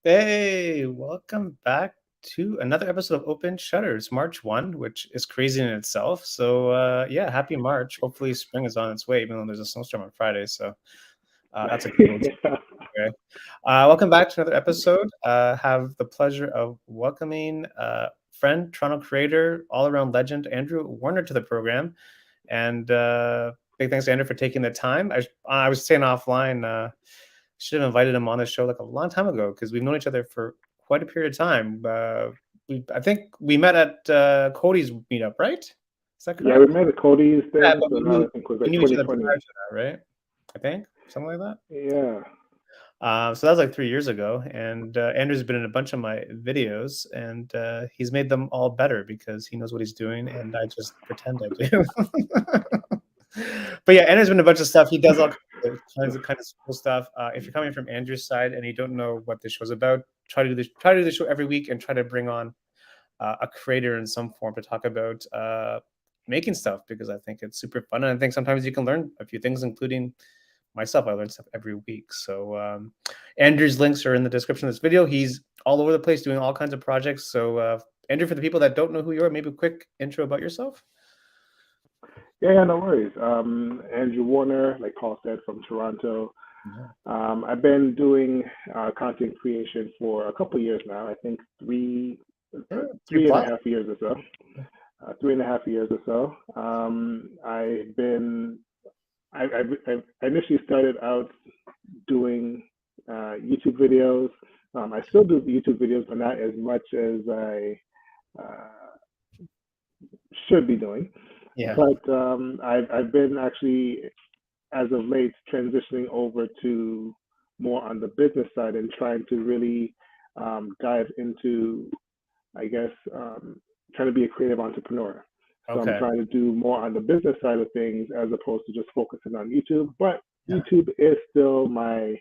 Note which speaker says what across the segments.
Speaker 1: Hey, welcome back to another episode of Open Shutters, March 1, which is crazy in itself. So, happy March. Hopefully, spring is on its way, even though there's a snowstorm on Friday. So, that's a cool
Speaker 2: Yeah,
Speaker 1: takeaway. Welcome back to another episode. Have the pleasure of welcoming friend, Toronto creator, all around legend, Andrew Warner, to the program. And big thanks to Andrew for taking the time. I was saying offline, should have invited him on the show like a long time ago because we've known each other for quite a period of time. I think we met at Cody's meetup, right? Is that
Speaker 2: yeah, we
Speaker 1: correct?
Speaker 2: met at Cody's
Speaker 1: Yeah,
Speaker 2: then,
Speaker 1: but
Speaker 2: so now I think it was
Speaker 1: we
Speaker 2: like
Speaker 1: knew each other prior
Speaker 2: 2020.
Speaker 1: to that, right? I think something like that.
Speaker 2: Yeah,
Speaker 1: So that was like 3 years ago, and Andrew's been in a bunch of my videos, and he's made them all better because he knows what he's doing, and I just pretend I do. But yeah, Andrew's been a bunch of stuff. He does all kinds of cool stuff. If you're coming from Andrew's side and you don't know what the show's about, try to do the show every week and try to bring on a creator in some form to talk about making stuff because I think it's super fun, and I think sometimes you can learn a few things, including myself. I learn stuff every week. So Andrew's links are in the description of this video. He's all over the place doing all kinds of projects. So Andrew, for the people that don't know who you are, maybe a quick intro about yourself.
Speaker 2: yeah, no worries. Andrew Warner, like Paul said, from Toronto.
Speaker 1: Yeah.
Speaker 2: I've been doing content creation for a couple of years now. I think
Speaker 1: Three
Speaker 2: three and a
Speaker 1: plus.
Speaker 2: half years or so. 3.5 years or so. I initially started out doing YouTube videos. I still do YouTube videos, but not as much as I uh, should be doing.
Speaker 1: Yeah.
Speaker 2: But I've been actually, as of late, transitioning over to more on the business side and trying to really dive into, I guess, trying to be a creative entrepreneur. So I'm
Speaker 1: Okay.
Speaker 2: trying to do more on the business side of things as opposed to just focusing on YouTube. But
Speaker 1: Yeah.
Speaker 2: YouTube is still my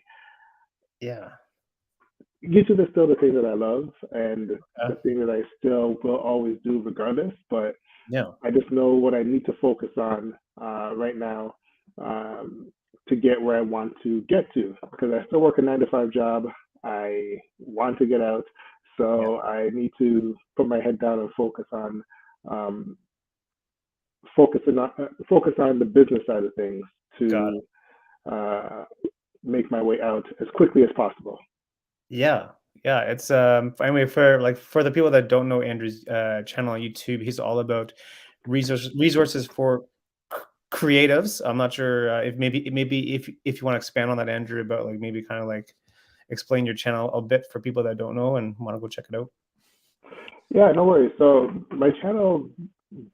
Speaker 1: Yeah.
Speaker 2: YouTube is still the thing that I love and
Speaker 1: Uh,
Speaker 2: the thing that I still will always do regardless. But
Speaker 1: yeah.
Speaker 2: I just know what I need to focus on right now um, to get where I want to get to because I still work a 9 to 5 job. I want to get out,
Speaker 1: Yeah.
Speaker 2: so I need to put my head down and um, focus on the business side of things
Speaker 1: Got
Speaker 2: to
Speaker 1: it.
Speaker 2: uh, make my way out as quickly as possible.
Speaker 1: Yeah. Yeah. It's anyway for the people that don't know Andrew's channel on YouTube, he's all about resources for creatives. I'm not sure if if you want to expand on that, Andrew, about like maybe kind of like explain your channel a bit for people that don't know and want to go check it out.
Speaker 2: Yeah, no worries. So my channel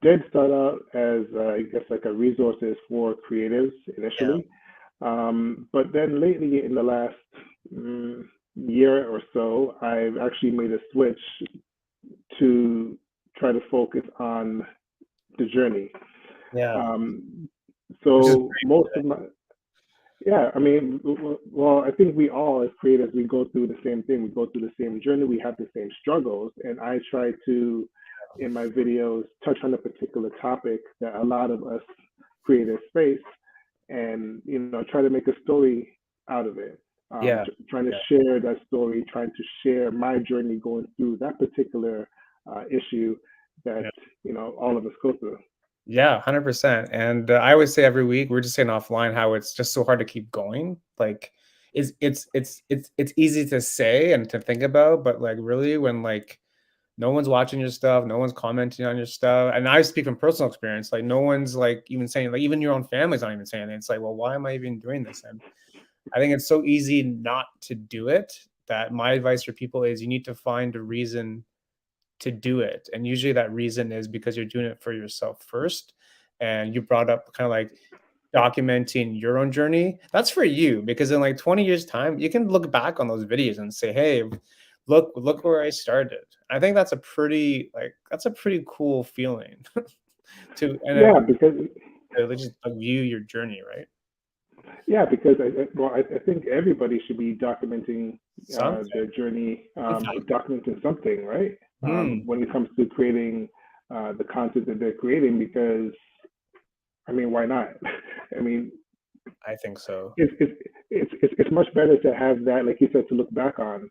Speaker 2: did start out as I guess like a resources for creatives
Speaker 1: Yeah.
Speaker 2: initially, but then lately in the last mm, year or so, I've actually made a switch to try to focus on the journey.
Speaker 1: Yeah.
Speaker 2: Um,
Speaker 1: Which is
Speaker 2: so
Speaker 1: great.
Speaker 2: most of my yeah, I mean, well, I think we all as creators we go through the same thing. We go through the same journey. We have the same struggles, and I try to, in my videos, touch on a particular topic that a lot of us creators face, and try to make a story out of it.
Speaker 1: Yeah.
Speaker 2: Trying to
Speaker 1: Yeah.
Speaker 2: share that story, trying to share my journey going through that particular issue that
Speaker 1: Yeah.
Speaker 2: all of us go through.
Speaker 1: Yeah, 100%. And I always say every week, we're just saying offline how it's just so hard to keep going. Like it's easy to say and to think about, but like really when like no one's watching your stuff, no one's commenting on your stuff. And I speak from personal experience, like no one's like even saying, like even your own family's not even saying it. It's like, well, why am I even doing this? And I think it's so easy not to do it that my advice for people is you need to find a reason to do it. And usually that reason is because you're doing it for yourself first. And you brought up kind of like documenting your own journey. That's for you because in like 20 years time, you can look back on those videos and say, "Hey, look where I started." I think that's a pretty cool feeling to and
Speaker 2: Yeah, because
Speaker 1: to just like, view your journey, right?
Speaker 2: I think everybody should be documenting
Speaker 1: Something.
Speaker 2: their journey, documenting something, right?
Speaker 1: Hmm.
Speaker 2: When it comes to creating the content that they're creating, because I mean, why not? I mean,
Speaker 1: I think so.
Speaker 2: it's much better to have that, like you said, to look back on.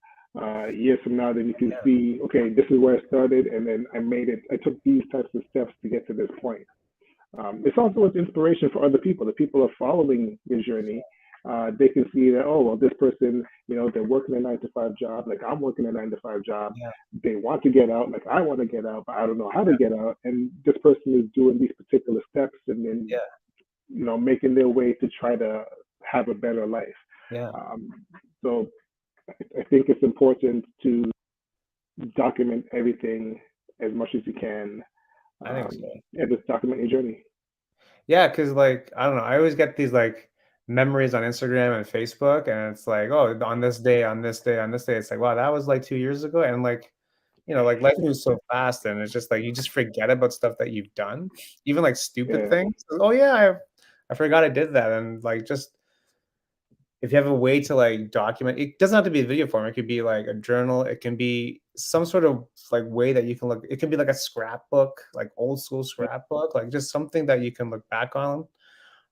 Speaker 2: years from now, then you can
Speaker 1: Yeah,
Speaker 2: see, okay, this is where I started, and then I made it. I took these types of steps to get to this point. It's also an inspiration for other people. The people are following your journey. They can see that, oh, well, this person, they're working a 9 to 5 job, like I'm working a 9 to 5 job.
Speaker 1: yeah,
Speaker 2: They want to get out, like I want to get out, but I don't know how to get out. And this person is doing these particular steps and then,
Speaker 1: yeah,
Speaker 2: making their way to try to have a better life.
Speaker 1: yeah.
Speaker 2: Um, so I think it's important to document everything as much as you can,
Speaker 1: I think so.
Speaker 2: and just document your journey.
Speaker 1: Yeah, because like, I don't know, I always get these, like, memories on Instagram and Facebook, and it's like, "Oh, on this day, on this day, on this day," it's like, "Wow, that was, like, 2 years ago," and, like, like, life moves so fast, and it's just like, you just forget about stuff that you've done, even, like, stupid
Speaker 2: Yeah,
Speaker 1: things. "Oh, yeah, I forgot I did that," and, like, just if you have a way to, like, document it doesn't have to be a video form, it could be, like, a journal, it can be some sort of, like, way that you can look it can be like a scrapbook, like, old school
Speaker 2: yeah,
Speaker 1: scrapbook, like, just something that you can look back on.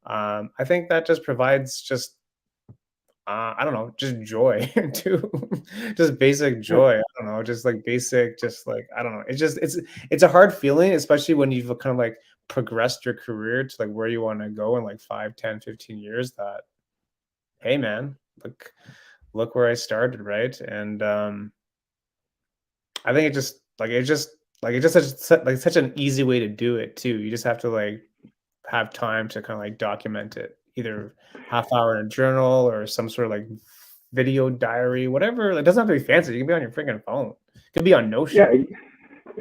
Speaker 1: I think that just provides just, I don't know, just joy too, just basic
Speaker 2: yeah,
Speaker 1: joy. I don't know, just like basic, just like I don't know. It's a hard feeling, especially when you've kind of like progressed your career to like where you want to go in like 5, 10, 15 years. That hey man, look where I started, right? And I think it just such an easy way to do it too. You just have to like have time to kinda, like, document it, either half hour in a journal or some sort of, like, video diary, whatever. It doesn't have to be fancy, it can be on your freaking phone. It could be on
Speaker 2: yeah,
Speaker 1: Notion.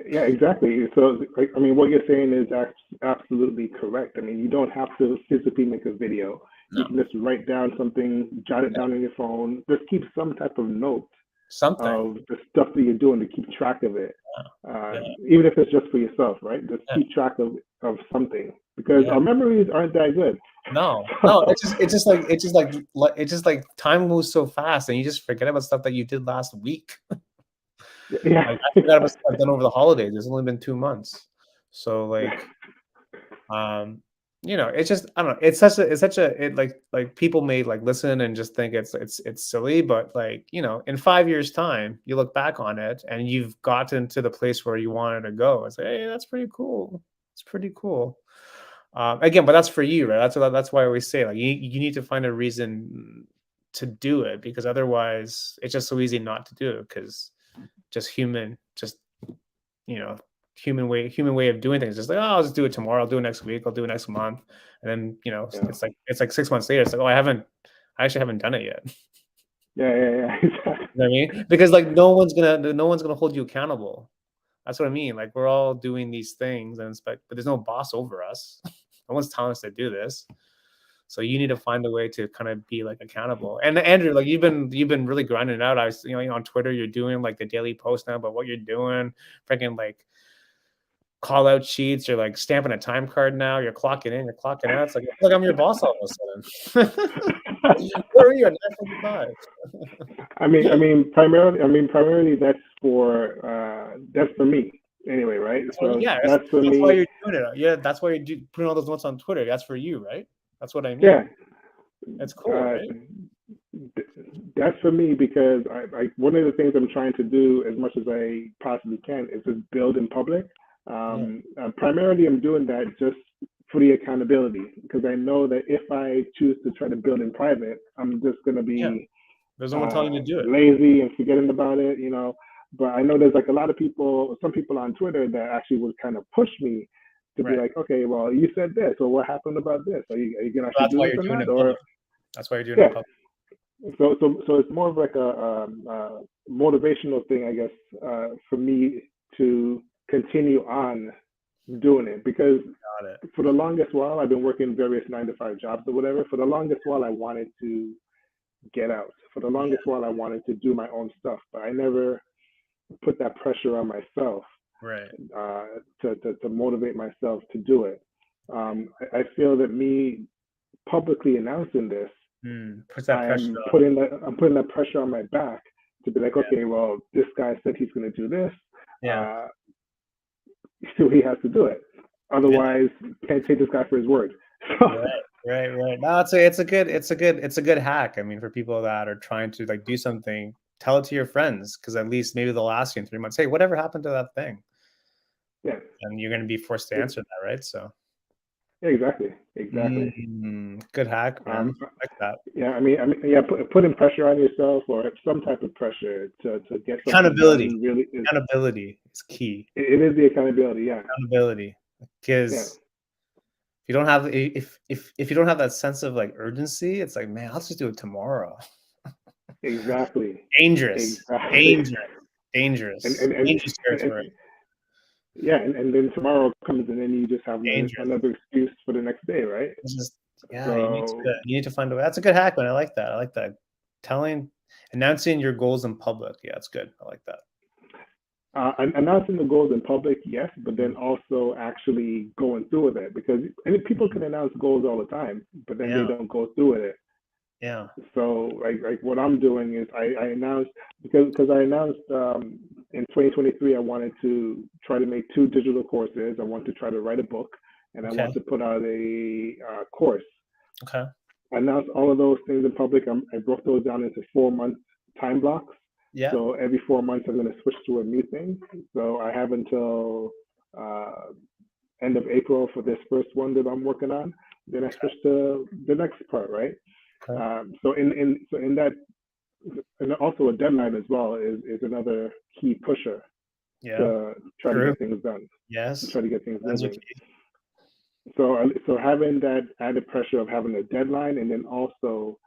Speaker 2: yeah, exactly. So, like, I mean, what you're saying is absolutely correct. I mean, you don't have to physically make a video. You
Speaker 1: No.
Speaker 2: can just write down something, jot it
Speaker 1: Yeah,
Speaker 2: down on your phone. Just keep some type of note
Speaker 1: something.
Speaker 2: of the stuff that you're doing to keep track of it.
Speaker 1: Yeah,
Speaker 2: Even if it's just for yourself, right? Just
Speaker 1: yeah,
Speaker 2: keep track of something because
Speaker 1: yeah.
Speaker 2: our memories aren't that good.
Speaker 1: No, no,
Speaker 2: So,
Speaker 1: it's just like time moves so fast and you just forget about stuff that you did last week.
Speaker 2: yeah,
Speaker 1: Like, I forgot about stuff I've done over the holidays, it's only been 2 months. So, like, Um, it's just I don't know. It's such a like people may like listen and just think it's silly, but like in 5 years' time, you look back on it and you've gotten to the place where you wanted to go. It's like, hey, that's pretty cool. It's pretty cool. Again, but that's for you, right? That's why I always say like you need to find a reason to do it because otherwise it's just so easy not to do it because just you know, human way of doing things. It's like, "Oh, I'll just do it tomorrow. I'll do it next week. I'll do it next month." And then,
Speaker 2: yeah,
Speaker 1: it's like 6 months later, it's like, "Oh, I actually haven't done it yet."
Speaker 2: yeah, yeah, yeah, exactly.
Speaker 1: You know what I mean? Because, like, no one's gonna hold you accountable. That's what I mean. Like, we're all doing these things and but there's no boss over us. No one's telling us to do this. So you need to find a way to kind of be, like, accountable. And Andrew, like, you've been really grinding it out. I was on Twitter, you're doing, like, the daily post now about what you're doing, freaking, like, call out sheets, you're like stamping a time card now, you're clocking in, you're clocking out. It's like, I feel like I'm your boss all of a sudden. Where are you at 9:55?
Speaker 2: primarily that's for me anyway, right?
Speaker 1: Well,
Speaker 2: So
Speaker 1: yeah,
Speaker 2: that's for
Speaker 1: that's why
Speaker 2: me.
Speaker 1: you're doing it. Yeah, that's why you're putting all those notes on Twitter. That's for you, right? That's what I
Speaker 2: Yeah,
Speaker 1: mean. It's cool,
Speaker 2: uh,
Speaker 1: right?
Speaker 2: that's for me because one of the things I'm trying to do as much as I possibly can is just build in public.
Speaker 1: Yeah,
Speaker 2: Primarily, I'm doing that just for the accountability because I know that if I choose to try to build in private, I'm just going to
Speaker 1: yeah.
Speaker 2: be
Speaker 1: There's no one telling you to do it.
Speaker 2: lazy and forgetting about it. But I know there's like a lot of people, some people on Twitter that actually would kind of push me to be
Speaker 1: Right.
Speaker 2: like, okay, well, you said this, or what happened about this? Are you gonna
Speaker 1: So
Speaker 2: actually
Speaker 1: that's
Speaker 2: do
Speaker 1: why
Speaker 2: this
Speaker 1: you're
Speaker 2: or
Speaker 1: doing
Speaker 2: not?
Speaker 1: it
Speaker 2: Or
Speaker 1: public. That's why you're doing it
Speaker 2: yeah,
Speaker 1: public.
Speaker 2: so it's more of like motivational thing, I guess, for me to continue on doing it because
Speaker 1: Got it.
Speaker 2: for the longest while I've been working various 9 to 5 jobs or whatever. For the longest while I wanted to get out. For the
Speaker 1: Yeah,
Speaker 2: longest while I wanted to do my own stuff, but I never put that pressure on myself
Speaker 1: right.
Speaker 2: uh, to motivate myself to do it. I feel that me publicly announcing this,
Speaker 1: Puts that pressure on.
Speaker 2: I'm putting that pressure on my back to be like,
Speaker 1: Yeah.
Speaker 2: okay, well, this guy said he's going to do this,
Speaker 1: Yeah.
Speaker 2: uh, so he has to do it.
Speaker 1: Yeah.
Speaker 2: Otherwise, can't take this guy for his word. So,
Speaker 1: Right, right, right. No, it's a good hack. I mean, for people that are trying to like do something tell it to your friends, because at least maybe they'll ask you in 3 months, hey, whatever happened to that thing?
Speaker 2: Yeah.
Speaker 1: And you're going to be forced to answer that, right? So,
Speaker 2: Yeah, exactly. Exactly.
Speaker 1: good hack, man.
Speaker 2: Um,
Speaker 1: Like that.
Speaker 2: yeah, yeah, putting pressure on yourself or some type of pressure to get something
Speaker 1: Accountability.
Speaker 2: done really is,
Speaker 1: Accountability is key.
Speaker 2: it is the accountability. Yeah.
Speaker 1: Accountability,
Speaker 2: Yeah.
Speaker 1: because if you don't have if you don't have that sense of like urgency, it's like, man, I'll just do it tomorrow.
Speaker 2: Exactly.
Speaker 1: Dangerous,
Speaker 2: Exactly.
Speaker 1: dangerous,
Speaker 2: And
Speaker 1: dangerous,
Speaker 2: and and,
Speaker 1: dangerous territory.
Speaker 2: yeah, and then tomorrow comes and then you just have
Speaker 1: Dangerous.
Speaker 2: another excuse for the next day, right?
Speaker 1: It's just, yeah,
Speaker 2: So
Speaker 1: you need to find a way. That's a good hack, man. I like that. I like that. Telling Announcing your goals in public. Yeah, it's good. I like that.
Speaker 2: announcing the goals in public, yes, but then
Speaker 1: Mhm,
Speaker 2: also actually going through with it because and people
Speaker 1: mhm.
Speaker 2: can announce goals all the time, but then they
Speaker 1: Yeah,
Speaker 2: don't go through with it.
Speaker 1: yeah.
Speaker 2: So like what I'm doing is I announced because I announced in 2023 I wanted to try to make 2 digital courses. I want to try to write a book, and I
Speaker 1: Okay,
Speaker 2: want to put out a course.
Speaker 1: okay.
Speaker 2: I announced all of those things in public. I broke those down into 4 month time blocks.
Speaker 1: Yeah,
Speaker 2: So every 4 months I'm going to switch to a new thing. So I have until uh, end of April for this first one that I'm working on. Then I switch to the next part, right?
Speaker 1: okay.
Speaker 2: So in that, and also a deadline as well is another key pusher
Speaker 1: Yeah,
Speaker 2: to try to
Speaker 1: true.
Speaker 2: get things done, to
Speaker 1: Yes.
Speaker 2: try to get things
Speaker 1: That's
Speaker 2: moving.
Speaker 1: okay.
Speaker 2: So having that added pressure of having a deadline and then also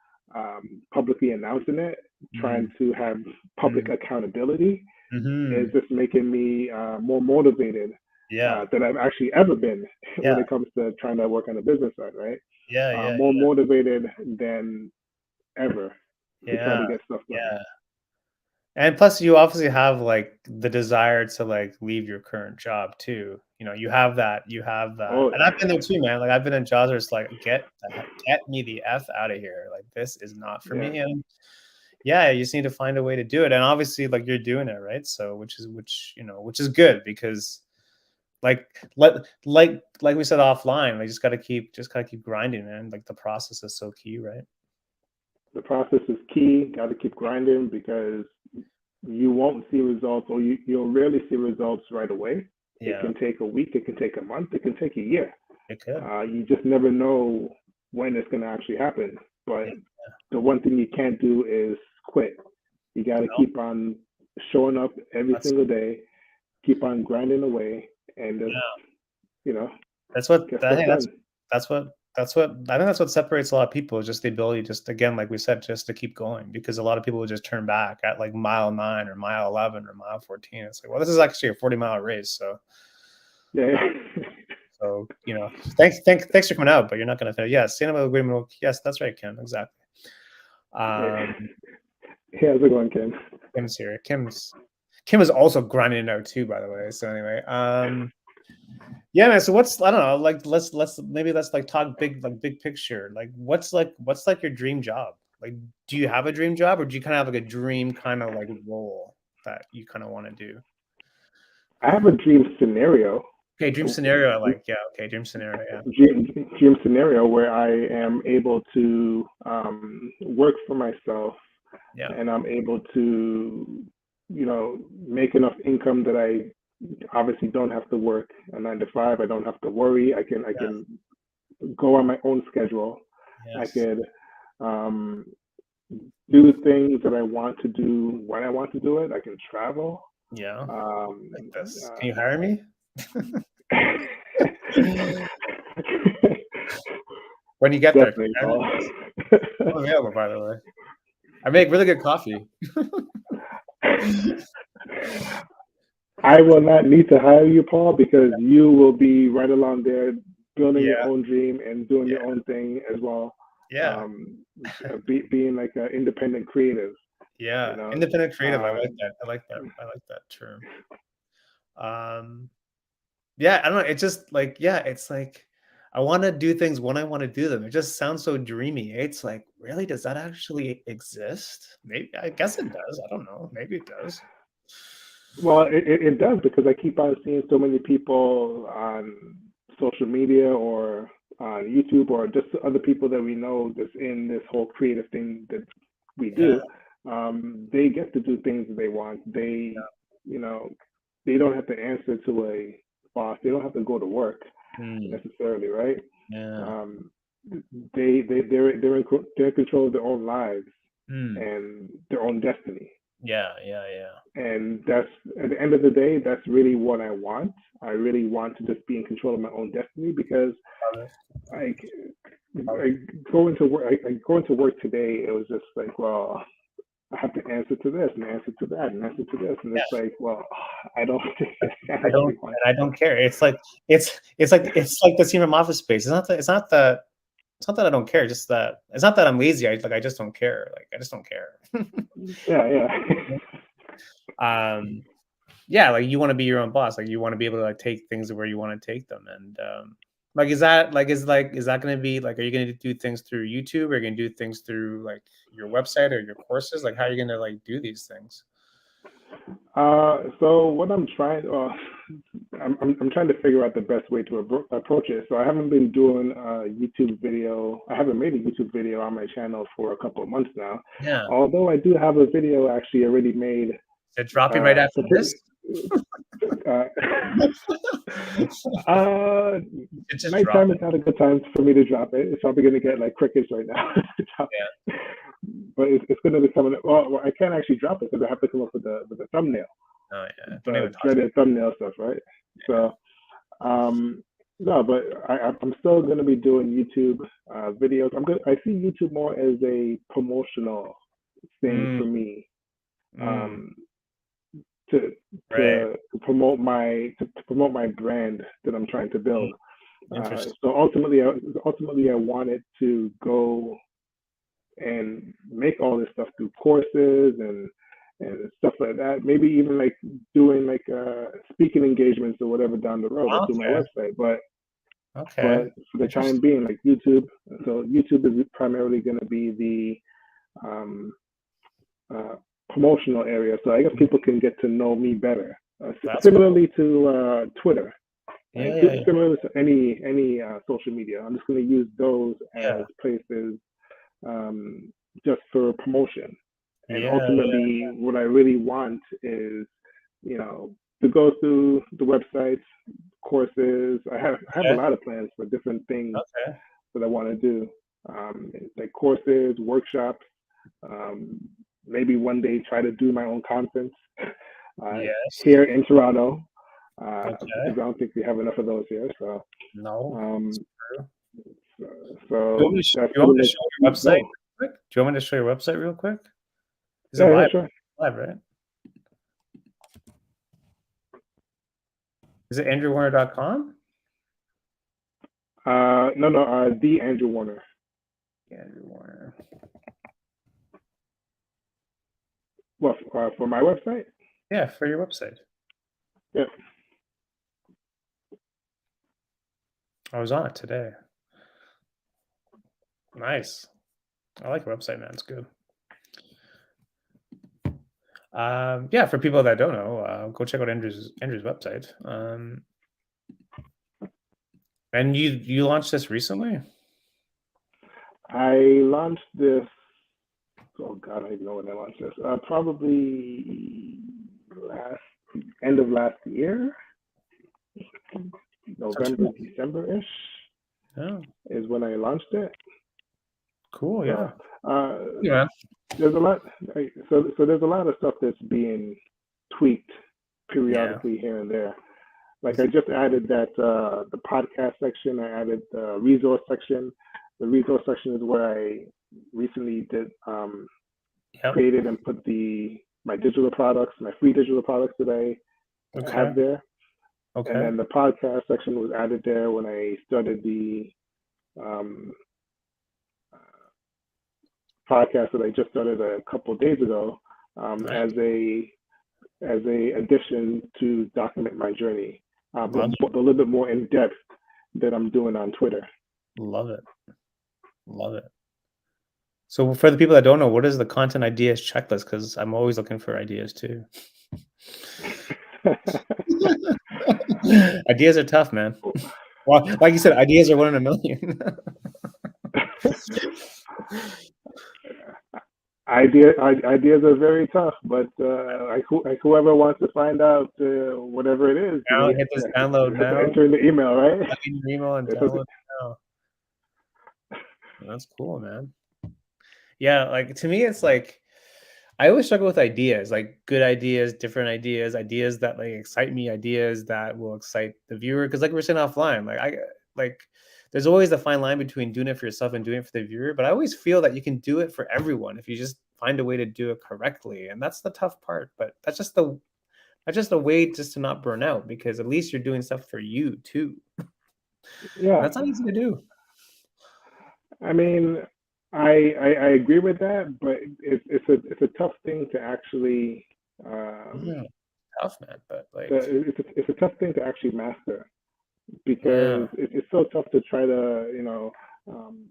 Speaker 2: publicly announcing it, trying
Speaker 1: Mm,
Speaker 2: to have public
Speaker 1: mm,
Speaker 2: accountability is
Speaker 1: mhm.
Speaker 2: just making me more motivated
Speaker 1: Yeah,
Speaker 2: than I've actually ever been
Speaker 1: yeah,
Speaker 2: when it comes to trying to work on the business side, right?
Speaker 1: yeah, yeah,
Speaker 2: More motivated than ever to try
Speaker 1: yeah,
Speaker 2: to get stuff done.
Speaker 1: yeah. And plus, you obviously have like the desire to like leave your current job too. You have that,
Speaker 2: Oh,
Speaker 1: and I've been there too, man. Like I've been in jobs where it's like, get me the f out of here. Like this is not for
Speaker 2: yeah,
Speaker 1: me. And yeah, you just need to find a way to do it. And obviously, like you're doing it, right? So, which is good because like like we said offline, like just gotta keep grinding, man. Like the process is so key, right?
Speaker 2: the process is key. Got to keep grinding because you won't see results or you'll rarely see results right away. It
Speaker 1: Yeah,
Speaker 2: can take a week, it can take a month, it can take a year.
Speaker 1: it could.
Speaker 2: You just never know when it's going to actually happen. But
Speaker 1: Yeah,
Speaker 2: the one thing you can't do is quit. You got to
Speaker 1: no,
Speaker 2: keep on showing up every
Speaker 1: that's
Speaker 2: single day, keep on grinding away, and just,
Speaker 1: yeah.
Speaker 2: you know,
Speaker 1: That's what
Speaker 2: get
Speaker 1: I
Speaker 2: stuff
Speaker 1: think
Speaker 2: done.
Speaker 1: that's what I think that's what separates a lot of people is just the ability, just again, like we said, just to keep going because a lot of people will just turn back at like mile 9 or mile 11 or mile 14. It's like, well, this is actually a 40-mile race. So,
Speaker 2: Yeah.
Speaker 1: thanks for coming out, but you're not going to finish. Yeah. Sustainable agreement. Yes, that's right, Kim. Exactly.
Speaker 2: Yeah.
Speaker 1: Um,
Speaker 2: How's it going, Ken?
Speaker 1: Kim's here. Kim is also grinding it out too, by the way. So anyway, yeah, man. So I don't know, like let's like talk big picture. Like what's like your dream job? Like, do you have a dream job or do you kind of have like a dream kind of like role that you kind of want to do?
Speaker 2: I have a dream scenario.
Speaker 1: Okay, dream scenario. I like, yeah, okay, dream scenario. Yeah.
Speaker 2: Dream scenario where I am able to work for myself
Speaker 1: Yeah.
Speaker 2: and I'm able to, make enough income that I obviously don't have to work a 9 to 5. I don't have to worry. I
Speaker 1: Yeah.
Speaker 2: can go on my own schedule. I
Speaker 1: Yes.
Speaker 2: could um, do things that I want to do when I want to do it. I can travel.
Speaker 1: Yeah.
Speaker 2: Um,
Speaker 1: Like this. Can you
Speaker 2: uh,
Speaker 1: hire me? When you get there, can you
Speaker 2: Definitely,
Speaker 1: hire me?
Speaker 2: Paul.
Speaker 1: I'm available, by the way. I make really good coffee.
Speaker 2: I will not need to hire you, Paul, because you will be right along there building your
Speaker 1: Yeah.
Speaker 2: own dream and doing
Speaker 1: Yeah.
Speaker 2: your own thing as well.
Speaker 1: Yeah.
Speaker 2: Um, being like an independent creative, you
Speaker 1: Yeah.
Speaker 2: know.
Speaker 1: Independent creative. I
Speaker 2: Uh,
Speaker 1: like that. I like that. I like that term. Um, yeah, I don't know. It's just like, yeah, it's like I want to do things when I want to do them. It just sounds so dreamy. It's like, really, does that actually exist? Maybe I guess it does. I don't know. Maybe it does.
Speaker 2: well, it does because I keep on seeing so many people on social media or on YouTube or just other people that we know that's in this whole creative thing that we
Speaker 1: Yeah.
Speaker 2: do. they get to do things that they want. They, you know, they don't have to answer to a boss. They don't have to go to work
Speaker 1: Mm,
Speaker 2: necessarily, right?
Speaker 1: yeah.
Speaker 2: Um, they're in control of their own lives
Speaker 1: Mm,
Speaker 2: and their own destiny.
Speaker 1: yeah, yeah, yeah.
Speaker 2: And that's at the end of the day, that's really what I want. I really want to just be in control of my own destiny because
Speaker 1: Love it.
Speaker 2: I, I go into work. I go into work today. It was just like, well, I have to answer to this and answer to that and answer to this, and
Speaker 1: Yeah.
Speaker 2: it's like, well, I don't, I
Speaker 1: I
Speaker 2: don't
Speaker 1: don't
Speaker 2: really want
Speaker 1: and I don't care. It's like the team of Office Space. It's not that I don't care, just that it's not that I'm lazy. I just don't care. Like I just don't care.
Speaker 2: to. Yeah, yeah.
Speaker 1: um yeah, like you want to be your own boss. Like you want to be able to like take things where you want to take them. And like is that gonna be like, are you gonna do things through YouTube, or are you gonna do things through like your website or your courses? Like how are you gonna like do these things?
Speaker 2: So what I'm trying, I'm trying to figure out the best way to approach it. So I haven't been doing a YouTube video. I haven't made a YouTube video on my channel for a couple of months now.
Speaker 1: Yeah.
Speaker 2: Although I do have a video actually already made.
Speaker 1: Is it dropping right after
Speaker 2: So
Speaker 1: this?
Speaker 2: uh, uh,
Speaker 1: It just drop
Speaker 2: nighttime is
Speaker 1: it.
Speaker 2: not a good time for me to drop it. It's probably going to get like crickets right now.
Speaker 1: Yeah.
Speaker 2: But it's going to be coming. Well, I can't actually drop it because I have to come up with the thumbnail,
Speaker 1: Oh yeah. Don't
Speaker 2: the
Speaker 1: even talk to
Speaker 2: dreaded thumbnail stuff, right?
Speaker 1: me.
Speaker 2: So no, but I'm still going to be doing YouTube videos. I see YouTube more as a promotional thing
Speaker 1: Mm,
Speaker 2: for me.
Speaker 1: mm,
Speaker 2: Um, to
Speaker 1: right.
Speaker 2: to promote my brand that I'm trying to
Speaker 1: Mm,
Speaker 2: build.
Speaker 1: interesting.
Speaker 2: So ultimately, I wanted to go and make all this stuff through courses and stuff like that. Maybe even like doing like speaking engagements or whatever down the road, like through my
Speaker 1: Okay.
Speaker 2: website. But
Speaker 1: Okay.
Speaker 2: for the time
Speaker 1: Interesting.
Speaker 2: being, like YouTube. So YouTube is primarily going to be the uh, promotional area. So I guess
Speaker 1: Mm,
Speaker 2: people can get to know me better.
Speaker 1: that's cool.
Speaker 2: Similarly to Twitter,
Speaker 1: Yeah,
Speaker 2: right?
Speaker 1: yeah, yeah.
Speaker 2: Similar to any social media. I'm just going to use those as
Speaker 1: Yeah.
Speaker 2: places um, just for promotion. And
Speaker 1: Yeah, yeah.
Speaker 2: ultimately, what I really want is, to go through the websites, courses. I have a
Speaker 1: Okay.
Speaker 2: lot of plans for different things
Speaker 1: Okay.
Speaker 2: that I want to do, like courses, workshops. Um, Maybe one day try to do my own conference uh,
Speaker 1: Yes.
Speaker 2: here in Toronto, because
Speaker 1: Okay.
Speaker 2: I don't think we have enough of those here. So,
Speaker 1: No, it's
Speaker 2: um,
Speaker 1: true.
Speaker 2: so,
Speaker 1: Do you want
Speaker 2: so
Speaker 1: me to sh
Speaker 2: that's
Speaker 1: do you want
Speaker 2: pretty
Speaker 1: me to
Speaker 2: much
Speaker 1: show your website
Speaker 2: go.
Speaker 1: quick? Do you want me to show your website real quick? Is it
Speaker 2: Yeah, yeah,
Speaker 1: live?
Speaker 2: sure.
Speaker 1: Live, right? Is it andrewwarner.com?
Speaker 2: No, no, the Andrew Warner.
Speaker 1: Andrew Warner.
Speaker 2: Well, for my website.
Speaker 1: Yeah, for your website.
Speaker 2: Yeah.
Speaker 1: I was on it today. Nice. I like your website, man. It's good. Yeah, for people that don't know, go check out Andrew's website. And you launched this recently?
Speaker 2: I launched this. Oh God, I don't even know when I launched this. Probably last end of last year,
Speaker 1: So 2
Speaker 2: November,
Speaker 1: months.
Speaker 2: December ish
Speaker 1: Yeah,
Speaker 2: is when I launched it.
Speaker 1: cool.
Speaker 2: So
Speaker 1: Yeah.
Speaker 2: uh,
Speaker 1: Yeah.
Speaker 2: there's a lot. So there's a lot of stuff that's being tweaked
Speaker 1: Yeah.
Speaker 2: periodically here and there. Like I just added that the podcast section. I added the resource section. The resource section is where I recently did
Speaker 1: Yep.
Speaker 2: created and put my digital products, my free digital products that I
Speaker 1: Okay.
Speaker 2: have there. And
Speaker 1: Okay.
Speaker 2: then the podcast section was added there when I started the um, podcast that I just started a couple of days ago,
Speaker 1: Nice.
Speaker 2: as a addition to document my journey,
Speaker 1: Love
Speaker 2: but a little bit more in depth that I'm doing on Twitter.
Speaker 1: it. Love it. Love it. So for the people that don't know, what is the content ideas checklist? Because I'm always looking for ideas too. Ideas are tough, man. Well, like you said, ideas are one in a million.
Speaker 2: Ideas are very tough, but like whoever wants to find out whatever it is,
Speaker 1: Now
Speaker 2: they
Speaker 1: hit this
Speaker 2: they
Speaker 1: download
Speaker 2: have to
Speaker 1: now.
Speaker 2: enter in the email, right?
Speaker 1: Plug in your email and
Speaker 2: It's a-
Speaker 1: download it now. That's cool, man. Yeah, like to me, it's like I always struggle with ideas, like good ideas, different ideas, ideas that like excite me, ideas that will excite the viewer. Because like we we're saying offline, like there's always a fine line between doing it for yourself and doing it for the viewer. But I always feel that you can do it for everyone if you just find a way to do it correctly, and that's the tough part. But that's just a way just to not burn out because at least you're doing stuff for you too. And
Speaker 2: yeah.
Speaker 1: that's not easy to do.
Speaker 2: I mean, I agree with that, but it's a tough thing to actually
Speaker 1: Yeah, tough man, but like
Speaker 2: it's a tough thing to actually master
Speaker 1: yeah.
Speaker 2: because it's so tough to try to um,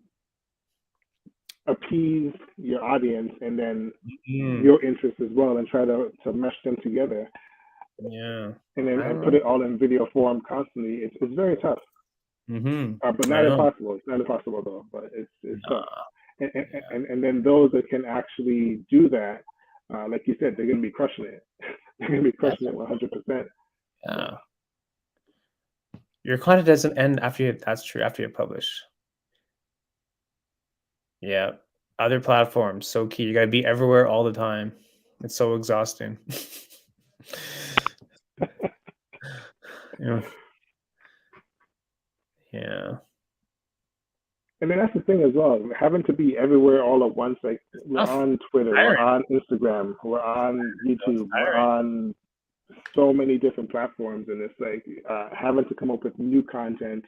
Speaker 2: appease your audience and then
Speaker 1: Mm,
Speaker 2: your interests as well and try to mesh them together
Speaker 1: yeah.
Speaker 2: and
Speaker 1: I
Speaker 2: then
Speaker 1: don't
Speaker 2: and put
Speaker 1: know.
Speaker 2: it all in video form constantly. It's very tough, but
Speaker 1: I
Speaker 2: not
Speaker 1: know.
Speaker 2: impossible. It's not impossible though, but it's tough.
Speaker 1: Nah,
Speaker 2: And
Speaker 1: yeah,
Speaker 2: and then those that can actually do that, like you said, they're gonna be crushing it. They're gonna be crushing it
Speaker 1: definitely.
Speaker 2: 100%. So
Speaker 1: Yeah. Your content doesn't end after you that's true, after you publish. Yeah. Other platforms, so key. You gotta be everywhere all the time. It's so exhausting. Yeah. Yeah.
Speaker 2: and then that's the thing as well, having to be everywhere all at once. Like we're
Speaker 1: Tough.
Speaker 2: on Twitter, we're
Speaker 1: Tiring.
Speaker 2: on Instagram, we're on
Speaker 1: That's
Speaker 2: YouTube, we're
Speaker 1: tiring.
Speaker 2: on so many different platforms, and it's like having to come up with new content,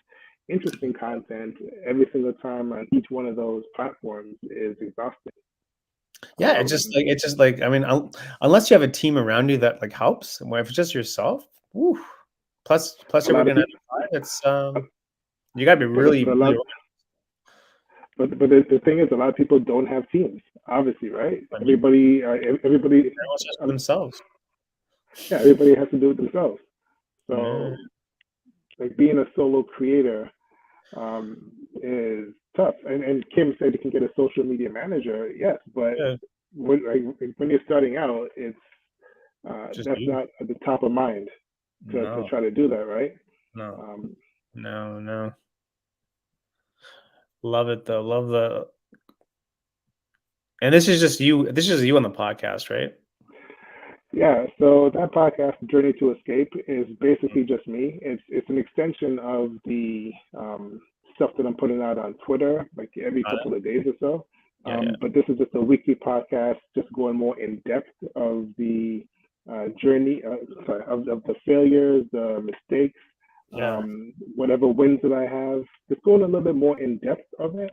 Speaker 2: interesting content every single time on each one of those platforms is exhausting.
Speaker 1: Yeah,
Speaker 2: Um,
Speaker 1: it's just like I mean, unless you have a team around you that like helps. If it's just yourself, woo. Plus
Speaker 2: a
Speaker 1: you're
Speaker 2: lot of
Speaker 1: working 9
Speaker 2: people,
Speaker 1: to 5. It's you gotta be
Speaker 2: but
Speaker 1: really,
Speaker 2: a
Speaker 1: really
Speaker 2: lot, but the thing is, a lot of people don't have teams. Obviously, right?
Speaker 1: organized.
Speaker 2: Everybody,
Speaker 1: Everyone's just for
Speaker 2: um,
Speaker 1: themselves.
Speaker 2: yeah, everybody has to do it themselves.
Speaker 1: Yeah,
Speaker 2: So, like being a solo creator um, is tough. And Kim said you can get a social media manager, yes, but
Speaker 1: yeah,
Speaker 2: when you're starting out, it's
Speaker 1: just
Speaker 2: that's
Speaker 1: you.
Speaker 2: not at the top of mind to
Speaker 1: No,
Speaker 2: try to do that, right?
Speaker 1: no,
Speaker 2: Um,
Speaker 1: no, no. Love it though. Love the and this is you on the podcast, right?
Speaker 2: yeah, so that podcast, Journey to Escape, is basically just me. It's an extension of the stuff that I'm putting out on Twitter, like every
Speaker 1: Got it.
Speaker 2: couple of days or so.
Speaker 1: Yeah, yeah,
Speaker 2: But this is just a weekly podcast, just going more in depth of the journey, sorry, of the failures, the mistakes,
Speaker 1: yeah.
Speaker 2: whatever wins that I have. Just going a little bit more in depth of it.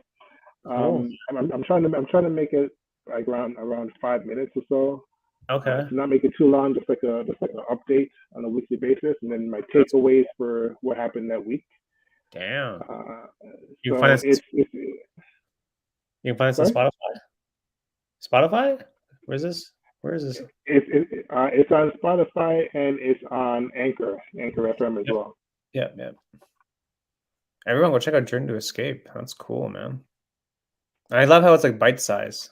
Speaker 1: Cool.
Speaker 2: I'm trying to make it like around 5 minutes or so
Speaker 1: Okay.
Speaker 2: to not make it too long, just like an update on a weekly basis, and then my
Speaker 1: That's
Speaker 2: takeaways for what happened that week.
Speaker 1: damn.
Speaker 2: Uh,
Speaker 1: You can find
Speaker 2: so
Speaker 1: us.
Speaker 2: it's
Speaker 1: You can find us on
Speaker 2: sorry,
Speaker 1: Spotify. Spotify? Where's this? Where is this?
Speaker 2: it's on Spotify and it's on Anchor FM as
Speaker 1: Yep.
Speaker 2: well.
Speaker 1: Yep. Yep. Everyone, go check out Journey to Escape. That's cool, man. And I love how it's like bite size,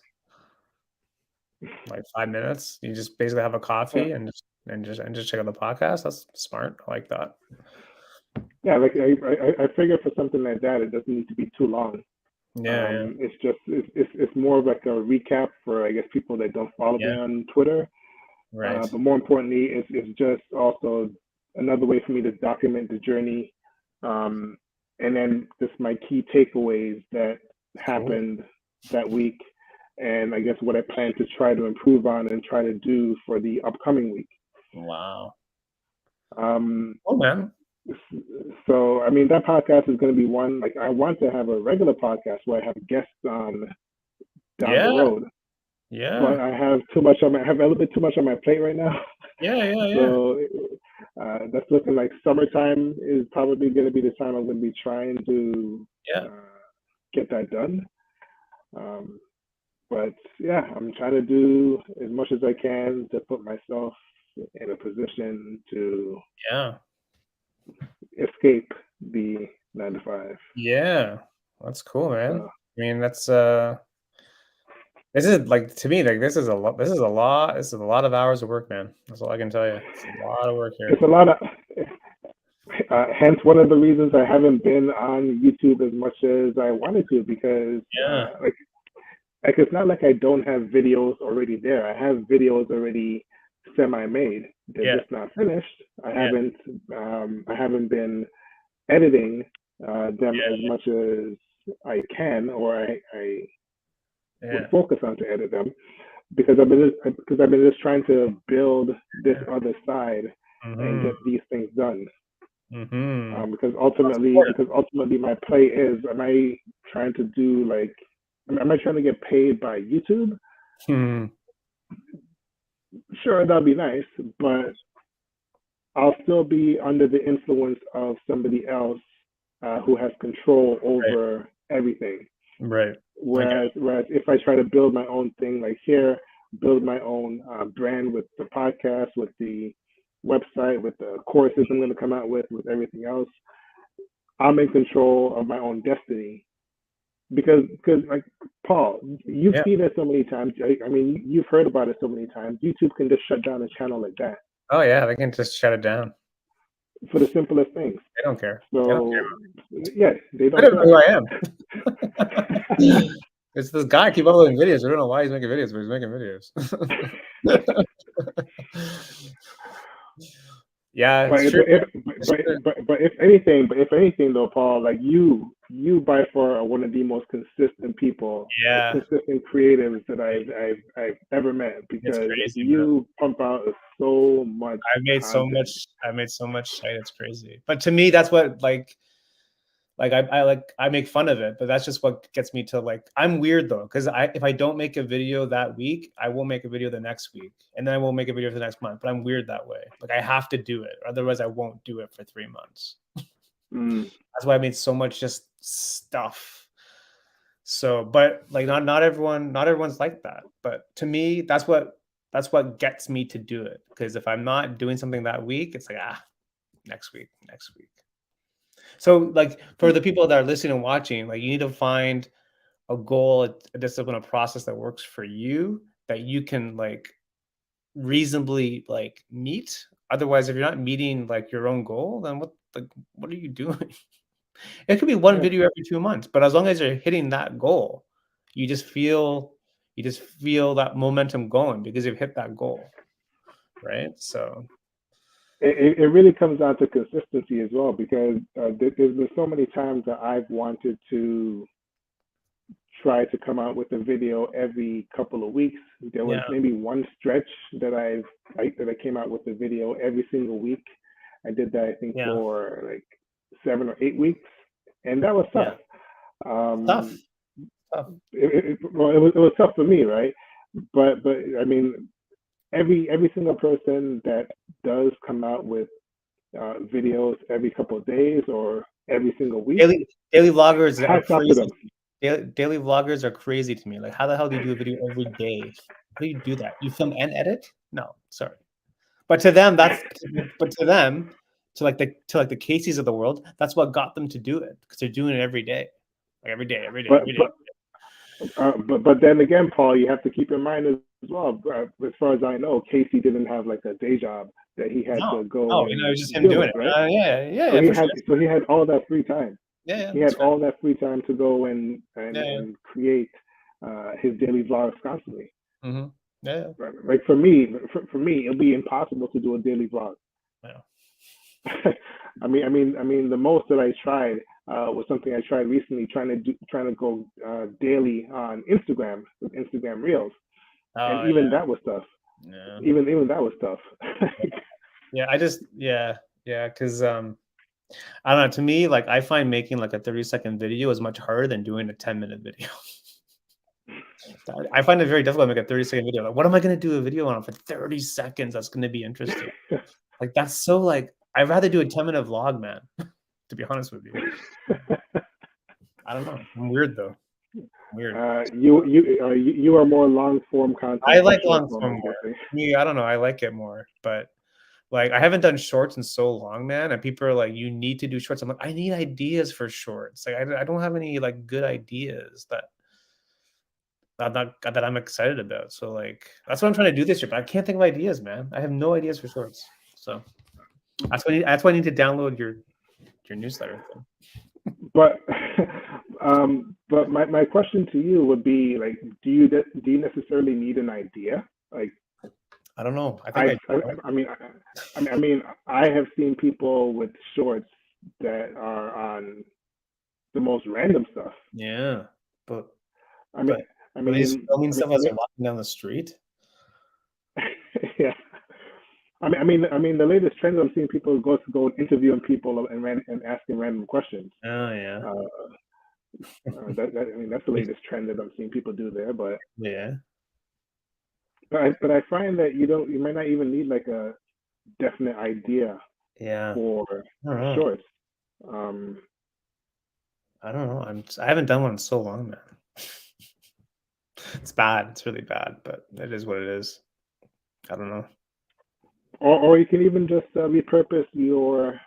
Speaker 1: like 5 minutes. You just basically have a
Speaker 2: Yeah,
Speaker 1: coffee and just check out the podcast. That's smart. I like that.
Speaker 2: yeah. Like I figure for something like that, it doesn't need to be too long.
Speaker 1: Yeah. Yeah.
Speaker 2: It's more of like a recap for I guess people that don't follow me
Speaker 1: Yeah.
Speaker 2: on Twitter.
Speaker 1: Right.
Speaker 2: But more importantly, it's just also another way for me to document the journey, um, and then just my key takeaways that
Speaker 1: Cool.
Speaker 2: happened that week, and I guess what I plan to try to improve on and try to do for the upcoming week.
Speaker 1: Wow.
Speaker 2: Um,
Speaker 1: Oh man.
Speaker 2: so I mean that podcast is going to be one. Like I want to have a regular podcast where I have guests on down the
Speaker 1: Yeah.
Speaker 2: road, but
Speaker 1: Yeah.
Speaker 2: I have a little bit too much on my plate right now.
Speaker 1: Yeah. Yeah. Yeah.
Speaker 2: So that's looking like summertime is probably going to be the time I'm going to be trying to
Speaker 1: Yeah.
Speaker 2: uh, get that done. Um, but yeah, I'm trying to do as much as I can to put myself in a position to
Speaker 1: Yeah.
Speaker 2: escape the 9 to 5.
Speaker 1: Yeah. That's cool, man.
Speaker 2: So
Speaker 1: I mean, This is like, to me, like, this is a lot. This is a lot. This is a lot of hours of work, man. That's all I can tell you. It's a lot of work
Speaker 2: It's
Speaker 1: here.
Speaker 2: a lot of, hence one of the reasons I haven't been on YouTube as much as I wanted to, because
Speaker 1: Yeah,
Speaker 2: like it's not like I don't have videos already there. I have videos already semi-made. They're
Speaker 1: yeah,
Speaker 2: just not finished.
Speaker 1: yeah,
Speaker 2: I haven't been editing them as
Speaker 1: yeah,
Speaker 2: much as I can, or I would
Speaker 1: yeah,
Speaker 2: focus on to edit them, because I've been just trying to build this
Speaker 1: yeah.
Speaker 2: other side and
Speaker 1: Mhm,
Speaker 2: get these things done.
Speaker 1: mhm.
Speaker 2: Because
Speaker 1: That's important.
Speaker 2: ultimately my play is, am I trying to do like, am I trying to get paid by YouTube?
Speaker 1: Mhm.
Speaker 2: Sure, that'd be nice, but I'll still be under the influence of somebody else who has control
Speaker 1: Right,
Speaker 2: over everything.
Speaker 1: right. I get
Speaker 2: Whereas if I try to build my own thing, like here, build my own brand with the podcast, with the website, with the courses I'm going to come out with everything else, I'm in control of my own destiny. Because like Paul, you've
Speaker 1: yeah.
Speaker 2: seen it so many times. I mean, you've heard about it so many times. YouTube can just shut down a channel like that
Speaker 1: Oh, yeah, they can just shut it down.
Speaker 2: for the simplest things.
Speaker 1: They don't care. They don't
Speaker 2: So yeah, they
Speaker 1: I
Speaker 2: don't
Speaker 1: don't know
Speaker 2: care.
Speaker 1: who I am. It's this guy keep uploading videos. I don't know why he's making videos, but he's making videos. Yeah,
Speaker 2: But
Speaker 1: it's true,
Speaker 2: but if
Speaker 1: man. It's true.
Speaker 2: but if anything though, Paul, like you by far are one of the most consistent people,
Speaker 1: Yeah,
Speaker 2: consistent creatives that I've ever met,
Speaker 1: it's
Speaker 2: because like
Speaker 1: crazy, man.
Speaker 2: you pump out so much content.
Speaker 1: I've made so much shit, it's crazy. But to me, that's what I make fun of it, but that's just what gets me to like I'm weird though, because if I don't make a video that week, I will make a video the next week, and then I won't make a video for the next month. But I'm weird that way. Like I have to do it, otherwise I won't do it for 3 months.
Speaker 2: Mm.
Speaker 1: That's why I made so much just stuff. So, but like not everyone's like that. But to me, that's what gets me to do it. Because if I'm not doing something that week, it's like next week, next week. So like for the people that are listening and watching, like you need to find a goal, a discipline, a process that works for you that you can like reasonably like meet. Otherwise, if you're not meeting like your own goal, then what are you doing? It could be one
Speaker 2: Yeah.
Speaker 1: video every 2 months, but as long as you're hitting that goal, you just feel that momentum going because you've hit that goal, right? So
Speaker 2: It really comes down to consistency as well, because there's been so many times that I've wanted to try to come out with a video every couple of weeks. There was
Speaker 1: yeah,
Speaker 2: maybe one stretch that that I came out with a video every single week. I did that I think
Speaker 1: yeah,
Speaker 2: for like 7 or 8 weeks, and that was tough.
Speaker 1: yeah.
Speaker 2: Um,
Speaker 1: Tough, tough.
Speaker 2: it was tough for me, right? But I mean, every single person that does come out with videos every couple of days or every single week,
Speaker 1: Daily vloggers are
Speaker 2: hats off to
Speaker 1: crazy.
Speaker 2: them.
Speaker 1: Daily vloggers are crazy to me. Like, how the hell do you do a video every day? How do you do that? You film and edit? No, sorry. But to them, but to them, to like the Caseys of the world, that's what got them to do it because they're doing it every day, like every day, every day,
Speaker 2: but
Speaker 1: every day.
Speaker 2: but but then again, Paul, you have to keep in mind as well. As far as I know, Casey didn't have like a day job that he had
Speaker 1: No,
Speaker 2: to go
Speaker 1: no, you know,
Speaker 2: and
Speaker 1: it's just him
Speaker 2: deal
Speaker 1: doing
Speaker 2: with,
Speaker 1: it.
Speaker 2: right?
Speaker 1: Yeah, yeah, yeah, for sure.
Speaker 2: So he had all that free time.
Speaker 1: Yeah, yeah,
Speaker 2: He had
Speaker 1: that's fair.
Speaker 2: all that free time to go
Speaker 1: Yeah, yeah.
Speaker 2: and create his daily vlogs constantly.
Speaker 1: Mm-hmm. Yeah,
Speaker 2: Right? Like for me, it'll be impossible to do a daily vlog.
Speaker 1: yeah,
Speaker 2: I mean, the most that I tried was something I tried recently, trying to go daily on Instagram with Instagram Reels, and
Speaker 1: oh
Speaker 2: even that was tough.
Speaker 1: yeah,
Speaker 2: Even that was tough.
Speaker 1: yeah, yeah. Yeah, because I don't know. To me, like I find making like a 30-second video is much harder than doing a 10-minute video. I find it very difficult to make a 30-second video. Like, what am I going to do a video on for 30 seconds? That's going to be interesting. Like, that's so like, I'd rather do a 10-minute vlog, man, to be honest with you. I don't know. I'm weird though. Weird.
Speaker 2: You are more long form
Speaker 1: I
Speaker 2: content than
Speaker 1: like
Speaker 2: short
Speaker 1: long
Speaker 2: form,
Speaker 1: form
Speaker 2: I'm
Speaker 1: more.
Speaker 2: guessing.
Speaker 1: Me, I don't know. I like it more, but like, I haven't done shorts in so long, man. And people are like, you need to do shorts. I'm like, I need ideas for shorts. Like, I don't have any like good ideas that that I'm excited about. So like that's what I'm trying to do this year. But I can't think of ideas, man. I have no ideas for shorts. So that's why I need to download your newsletter thing.
Speaker 2: But but my question to you would be like, do you necessarily need an idea? Like,
Speaker 1: I don't know. I think I do.
Speaker 2: I mean, I mean, I have seen people with shorts that are on the most random stuff.
Speaker 1: Yeah, but
Speaker 2: I mean,
Speaker 1: but
Speaker 2: I
Speaker 1: are they just
Speaker 2: mean,
Speaker 1: filming
Speaker 2: I mean,
Speaker 1: stuff as they're walking down the street?
Speaker 2: yeah. I mean, the latest trend I'm seeing people go interviewing people and asking random questions.
Speaker 1: Oh yeah.
Speaker 2: Uh, I mean, that's the latest trend that I'm seeing people do there.
Speaker 1: Yeah.
Speaker 2: But I find that you might not even need like a definite idea
Speaker 1: Yeah.
Speaker 2: for
Speaker 1: I don't know.
Speaker 2: shorts. Um,
Speaker 1: I don't know. I haven't done one in so long, man. It's bad. It's really bad, but it is what it is. I don't know.
Speaker 2: or you can even just repurpose your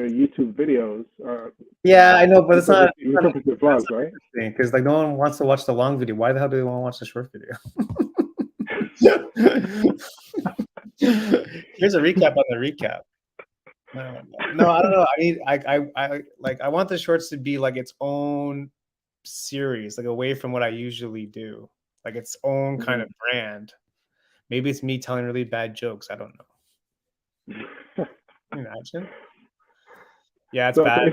Speaker 2: YouTube videos.
Speaker 1: Yeah, I know, but
Speaker 2: Repurpose your
Speaker 1: that's
Speaker 2: vlogs,
Speaker 1: not
Speaker 2: right?
Speaker 1: interesting because like no one wants to watch the long video. Why the hell do they want to watch the short video? Here's a recap on the recap. No, I don't know. I mean, I like I want the shorts to be like its own series, like away from what I usually do, like its own kind
Speaker 2: Mhm.
Speaker 1: of brand. Maybe it's me telling really bad jokes. I don't know. Can you imagine? Yeah, it's
Speaker 2: So
Speaker 1: bad.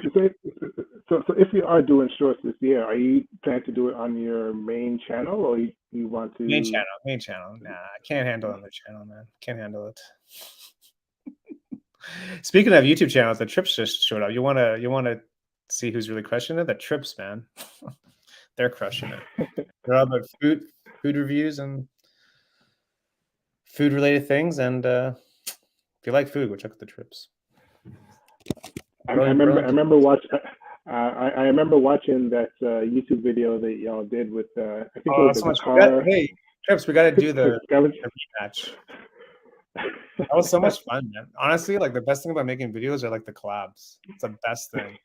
Speaker 2: so if you are doing shorts this year, are you planning to do it on your main channel, or you want
Speaker 1: Main
Speaker 2: to?
Speaker 1: channel, main channel. Nah, I can't handle another channel, man. Can't handle it. Speaking of YouTube channels, the trips just showed up. You wanna see who's really crushing it? The trips, man. They're crushing it. They're all about food reviews and food related things. And if you like food, go check out the trips. Brilliant,
Speaker 2: I
Speaker 1: brilliant.
Speaker 2: remember I remember watching that YouTube video that y'all did with I think it
Speaker 1: Oh,
Speaker 2: was
Speaker 1: that's
Speaker 2: the
Speaker 1: so much. We got
Speaker 2: guitar
Speaker 1: hey trips. We got to do
Speaker 2: scavenge.
Speaker 1: the rematch. That was so much fun, man. Honestly, like the best thing about making videos are like the collabs. It's the best thing.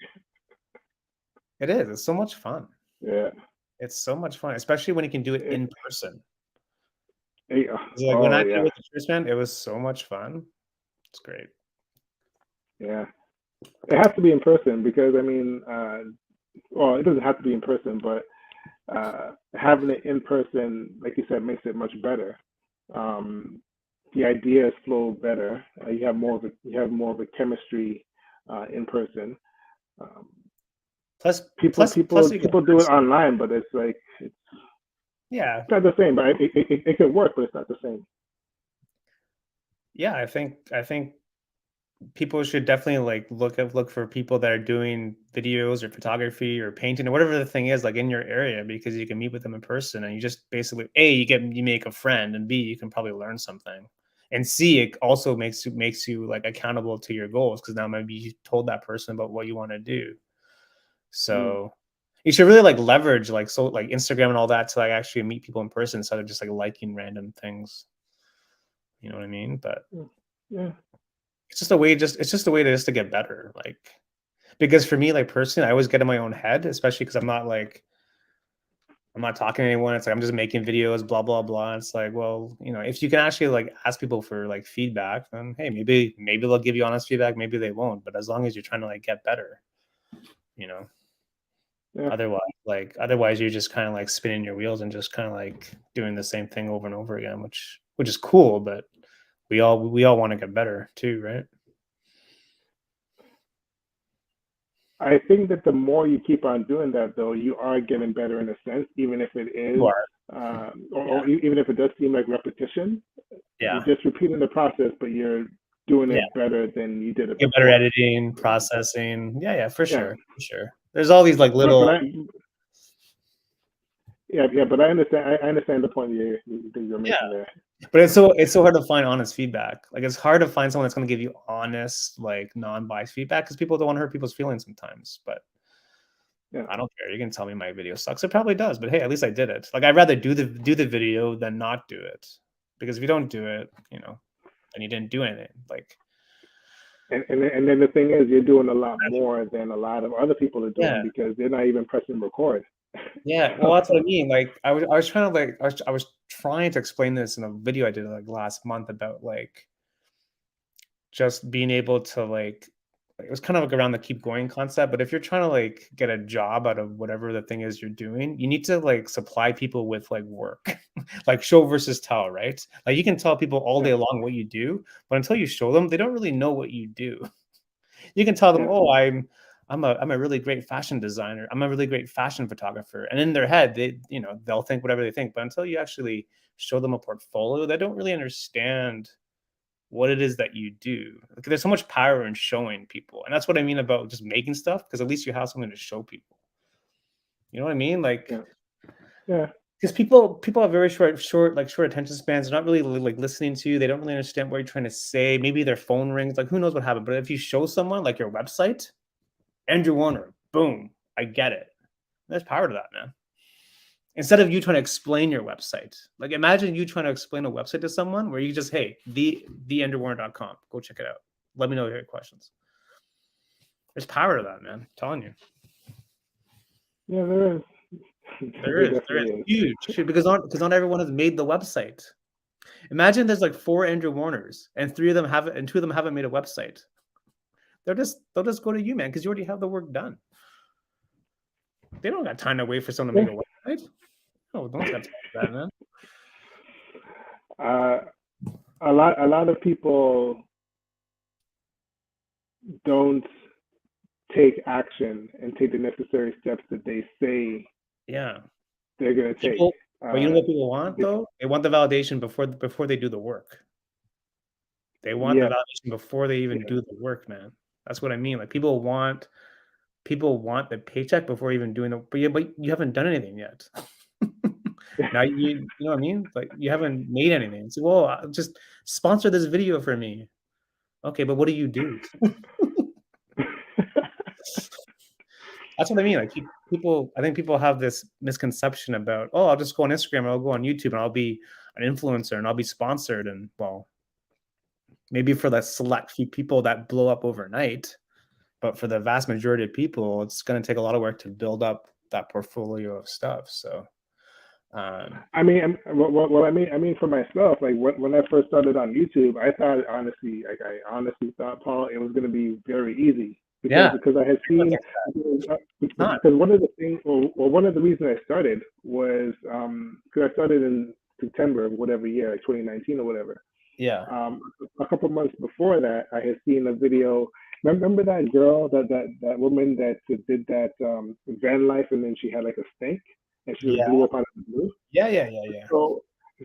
Speaker 1: It is. It's so much fun.
Speaker 2: Yeah.
Speaker 1: It's so much fun, especially when you can do it
Speaker 2: It,
Speaker 1: in person.
Speaker 2: yeah.
Speaker 1: 'Cause, like when
Speaker 2: Oh
Speaker 1: I did it
Speaker 2: yeah.
Speaker 1: with the trips, man, it was so much fun. It's great.
Speaker 2: Yeah. It has to be in person because I mean, well, it doesn't have to be in person, but having it in person, like you said, makes it much better. Um, the ideas flow better. You have more of a chemistry in person. Um,
Speaker 1: Plus, plus you get
Speaker 2: people do it
Speaker 1: person.
Speaker 2: online, but it's like it's
Speaker 1: Yeah,
Speaker 2: not the same. But it can work, but it's not the same.
Speaker 1: yeah. I think people should definitely like look for people that are doing videos or photography or painting or whatever the thing is like in your area because you can meet with them in person and you just basically you make a friend and b you can probably learn something and c it also makes you like accountable to your goals because now maybe you told that person about what you want to do.
Speaker 2: Mm,
Speaker 1: So you should really like leverage like Instagram and all that to like actually meet people in person instead of just like liking random things. You know what I mean? But
Speaker 2: mm, yeah.
Speaker 1: it's just a way to get better. Like because for me, like personally, I always get in my own head, especially because I'm not talking to anyone. It's like I'm just making videos, blah blah blah. It's like, well, if you can actually like ask people for like feedback, then hey, maybe they'll give you honest feedback, maybe they won't. But as long as you're trying to like get better, you know.
Speaker 2: Yeah.
Speaker 1: Otherwise you're just kind of like spinning your wheels and just kind of like doing the same thing over and over again, which is cool, but we all want to get better too, right?
Speaker 2: I think that the more you keep on doing that, though, you are getting better in a sense, even if it
Speaker 1: You
Speaker 2: is,
Speaker 1: are. Yeah.
Speaker 2: even if it does seem like repetition. You're
Speaker 1: Yeah.
Speaker 2: just repeating the process, but you're doing
Speaker 1: Yeah.
Speaker 2: it better than you did it
Speaker 1: Get better
Speaker 2: before.
Speaker 1: editing, processing. Yeah, yeah, for
Speaker 2: Yeah,
Speaker 1: sure. For sure. There's all these like
Speaker 2: but
Speaker 1: little
Speaker 2: but I understand the point that you're
Speaker 1: yeah.
Speaker 2: making there.
Speaker 1: But it's so hard to find honest feedback. Like it's hard to find someone that's going to give you honest, like non-biased feedback because people don't want to hurt people's feelings sometimes. But
Speaker 2: Yeah,
Speaker 1: I don't care. You can tell me my video sucks. It probably does, but hey, at least I did it. Like I'd rather do the video than not do it. Because if you don't do it, then you didn't do anything. Like
Speaker 2: and then the thing is, you're doing a lot more than a lot of other people are
Speaker 1: yeah,
Speaker 2: doing because they're not even pressing record.
Speaker 1: Yeah, well, that's what I mean. Like, I was trying to like I was trying to explain this in a video I did like last month about like just being able to like it was kind of like around the keep going concept. But if you're trying to like get a job out of whatever the thing is you're doing, you need to like supply people with like work, like show versus tell, right? Like you can tell people all
Speaker 2: Yeah,
Speaker 1: day long what you do, but until you show them, they don't really know what you do. You can tell them,
Speaker 2: yeah,
Speaker 1: "Oh, I'm a really great fashion designer. I'm a really great fashion photographer." And in their head, they'll think whatever they think. But until you actually show them a portfolio, they don't really understand what it is that you do. Like, there's so much power in showing people. And that's what I mean about just making stuff, because at least you have something to show people. You know what I mean? Like,
Speaker 2: yeah, yeah.
Speaker 1: because people have very short attention spans. They're not really like listening to you. They don't really understand what you're trying to say. Maybe their phone rings. Like, who knows what happened? But if you show someone like your website, Andrew Warner, boom, I get it. There's power to that, man. Instead of you trying to explain your website, like imagine you trying to explain a website to someone where you just, hey, theandrewwarner.com, go check it out. Let me know your questions. There's power to that, man. I'm telling you,
Speaker 2: Yeah, there is. There
Speaker 1: there
Speaker 2: definitely
Speaker 1: is
Speaker 2: is.
Speaker 1: huge because not everyone has made the website. Imagine there's like 4 Andrew Warners and 3 of them have and 2 of them haven't made a website. They'll just go to you, man, because you already have the work done. They don't got time to wait for someone to
Speaker 2: Yeah.
Speaker 1: make a website. No one's got time for that, man.
Speaker 2: Uh, a lot of people don't take action and take the necessary steps that they say
Speaker 1: Yeah.
Speaker 2: they're going to take.
Speaker 1: People but you know what people want
Speaker 2: Be-
Speaker 1: though? They want the validation before they do the work. They want the
Speaker 2: yeah,
Speaker 1: validation before they even
Speaker 2: yeah,
Speaker 1: do the work, man. That's what I mean. Like people want the paycheck before even doing the but you haven't done anything yet. Now you know what I mean? Like you haven't made anything. So, well, just sponsor this video for me. Okay, but what do you do? That's what I mean. Like people, I think people have this misconception about, oh, I'll just go on Instagram or I'll go on YouTube and I'll be an influencer and I'll be sponsored. And well, maybe for the select few people that blow up overnight, but for the vast majority of people, it's going to take a lot of work to build up that portfolio of stuff. So, um,
Speaker 2: I mean, I mean, for myself, like when I first started on YouTube, I thought honestly, like I honestly thought, Paul, it was going to be very easy because
Speaker 1: yeah,
Speaker 2: I had
Speaker 1: everyone
Speaker 2: seen
Speaker 1: thinks it's not.
Speaker 2: because one of the things, or one of the reasons I started was because I started in September of whatever year, like 2019 or whatever.
Speaker 1: Yeah,
Speaker 2: Um, a couple months before that, I had seen a video. Remember that girl, that woman that did that van life, and then she had like a snake, and she just
Speaker 1: yeah,
Speaker 2: blew up out of the blue.
Speaker 1: yeah.
Speaker 2: So,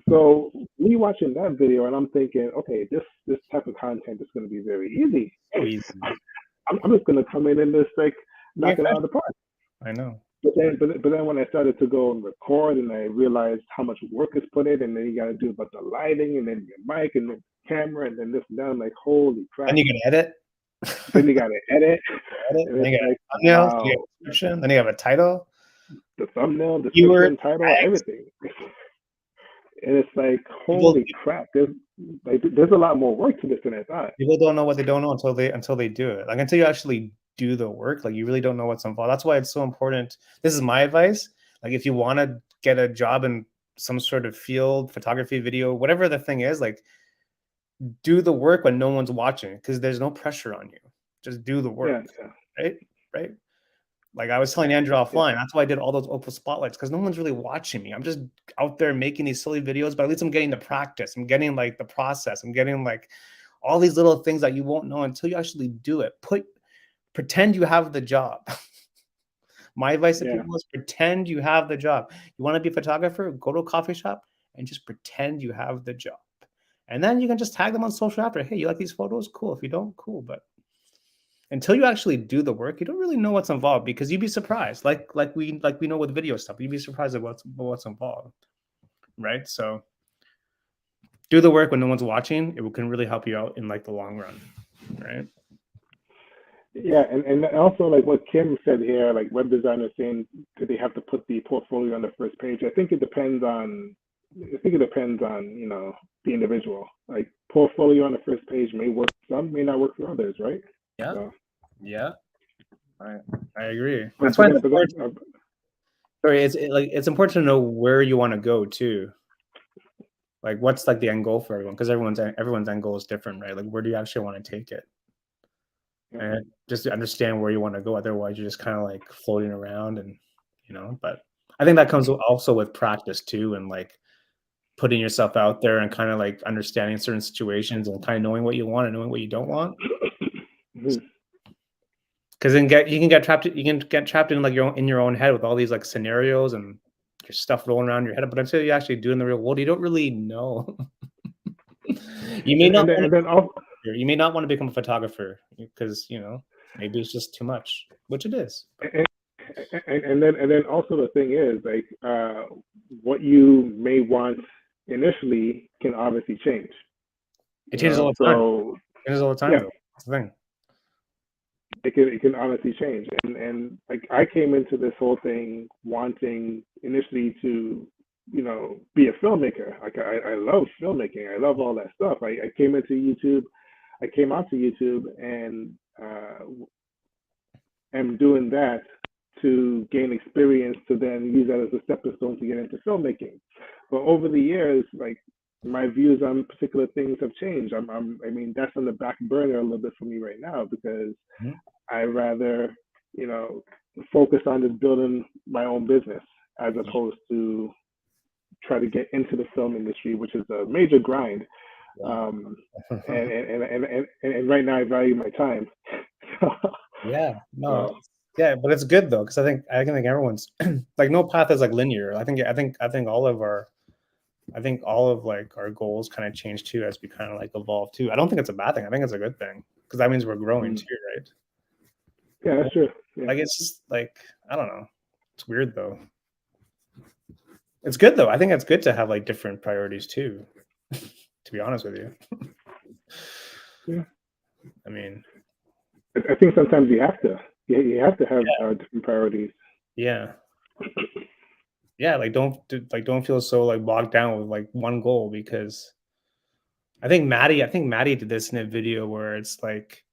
Speaker 2: so me watching that video, and I'm thinking, okay, this type of content is going to be very easy.
Speaker 1: So easy.
Speaker 2: I'm just going to come in and just like
Speaker 1: Yeah,
Speaker 2: knock it out of the park.
Speaker 1: I know.
Speaker 2: But then when I started to go and record, and I realized how much work is put in, and then you got to do about the lighting, and then your mic, and then camera, and then this and that. I'm like, holy
Speaker 1: Then
Speaker 2: crap!
Speaker 1: you can edit.
Speaker 2: Then you got to edit,
Speaker 1: Edit.
Speaker 2: and
Speaker 1: Then
Speaker 2: it's
Speaker 1: you got
Speaker 2: like,
Speaker 1: a thumbnail. Then you got
Speaker 2: wow,
Speaker 1: a description. Then you have a title,
Speaker 2: the thumbnail,
Speaker 1: keywords,
Speaker 2: description, title,
Speaker 1: tags.
Speaker 2: everything. And it's like,
Speaker 1: People
Speaker 2: holy crap! There's a lot more work to this than I thought.
Speaker 1: people don't know what they don't know until they do it. Like until you actually do the work, like you really don't know what's involved. That's why it's so important. This is my advice. Like if you want to get a job in some sort of field, photography, video, whatever the thing is, like do the work when no one's watching because there's no pressure on you. Just do the
Speaker 2: Yeah,
Speaker 1: work, right? Right. Like I was telling Andrew
Speaker 2: yeah,
Speaker 1: offline, that's why I did all those Opal spotlights because no one's really watching me. I'm just out there making these silly videos, but at least I'm getting the practice. I'm getting like the process. I'm getting like all these little things that you won't know until you actually do it. Pretend you have the job. My advice to
Speaker 2: yeah,
Speaker 1: people is pretend you have the job. You want to be a photographer? Go to a coffee shop and just pretend you have the job. And then you can just tag them on social after. Hey, you like these photos? Cool. If you don't, cool. But until you actually do the work, you don't really know what's involved because you'd be surprised. Like we know with video stuff, you'd be surprised at what's involved, right? So do the work when no one's watching. It can really help you out in like the long run, right?
Speaker 2: yeah. And also like what Kim said here, like web designers saying that they have to put the portfolio on the first page. I think it depends on the individual. Like portfolio on the first page may work for some, may not work for others, right?
Speaker 1: Yeah,
Speaker 2: So,
Speaker 1: yeah, I I agree.
Speaker 2: but
Speaker 1: That's
Speaker 2: but
Speaker 1: why it's
Speaker 2: then but then
Speaker 1: important. Sorry, like it's important to know where you want to go too. Like, what's like the end goal for everyone? Because everyone's end goal is different, right? Like, where do you actually want to take it?
Speaker 2: Yeah.
Speaker 1: And just to understand where you want to go. Otherwise, you're just kind of like floating around, and But I think that comes also with practice too, and like putting yourself out there and kind of like understanding certain situations and kind of knowing what you want and knowing what you don't want.
Speaker 2: Mhm.
Speaker 1: Because then you can get trapped in like your own head with all these like scenarios and your stuff rolling around your head. But until you actually do in the real world, you don't really know. You may
Speaker 2: and,
Speaker 1: not
Speaker 2: and then,
Speaker 1: want
Speaker 2: and then also,
Speaker 1: you may not want to become a photographer because maybe it's just too much, which it is. But
Speaker 2: and, and then also the thing is like what you may want initially can obviously change.
Speaker 1: it
Speaker 2: You
Speaker 1: changes
Speaker 2: know,
Speaker 1: all the time.
Speaker 2: so
Speaker 1: It changes all the time,
Speaker 2: yeah,
Speaker 1: though. That's the thing.
Speaker 2: it can honestly change. And like I came into this whole thing wanting initially to be a filmmaker. Like I love filmmaking. I love all that stuff. I came into YouTube. I came onto YouTube and am doing that to gain experience to then use that as a stepping stone to get into filmmaking. But over the years, like my views on particular things have changed. I mean, that's on the back burner a little bit for me right now because
Speaker 1: Mhm.
Speaker 2: I rather, you know, focus on just building my own business as opposed to try to get into the film industry, which is a major grind.
Speaker 1: Wow.
Speaker 2: Um, and right now I value my time.
Speaker 1: Yeah. No.
Speaker 2: So
Speaker 1: Yeah, but it's good though because I think everyone's like no path is like linear. I think all of like our goals kind of change too as we kind of like evolve too. I don't think it's a bad thing. I think it's a good thing because that means we're growing too, right?
Speaker 2: yeah, that's true. Yeah.
Speaker 1: Like it's just like I don't know. It's weird though. It's good though. I think it's good to have like different priorities too. To be honest with you,
Speaker 2: Yeah.
Speaker 1: I mean,
Speaker 2: I think sometimes you have to. You have to have different priorities.
Speaker 1: yeah, yeah. Like don't feel so like bogged down with like one goal because I think Maddie did this in a video where it's like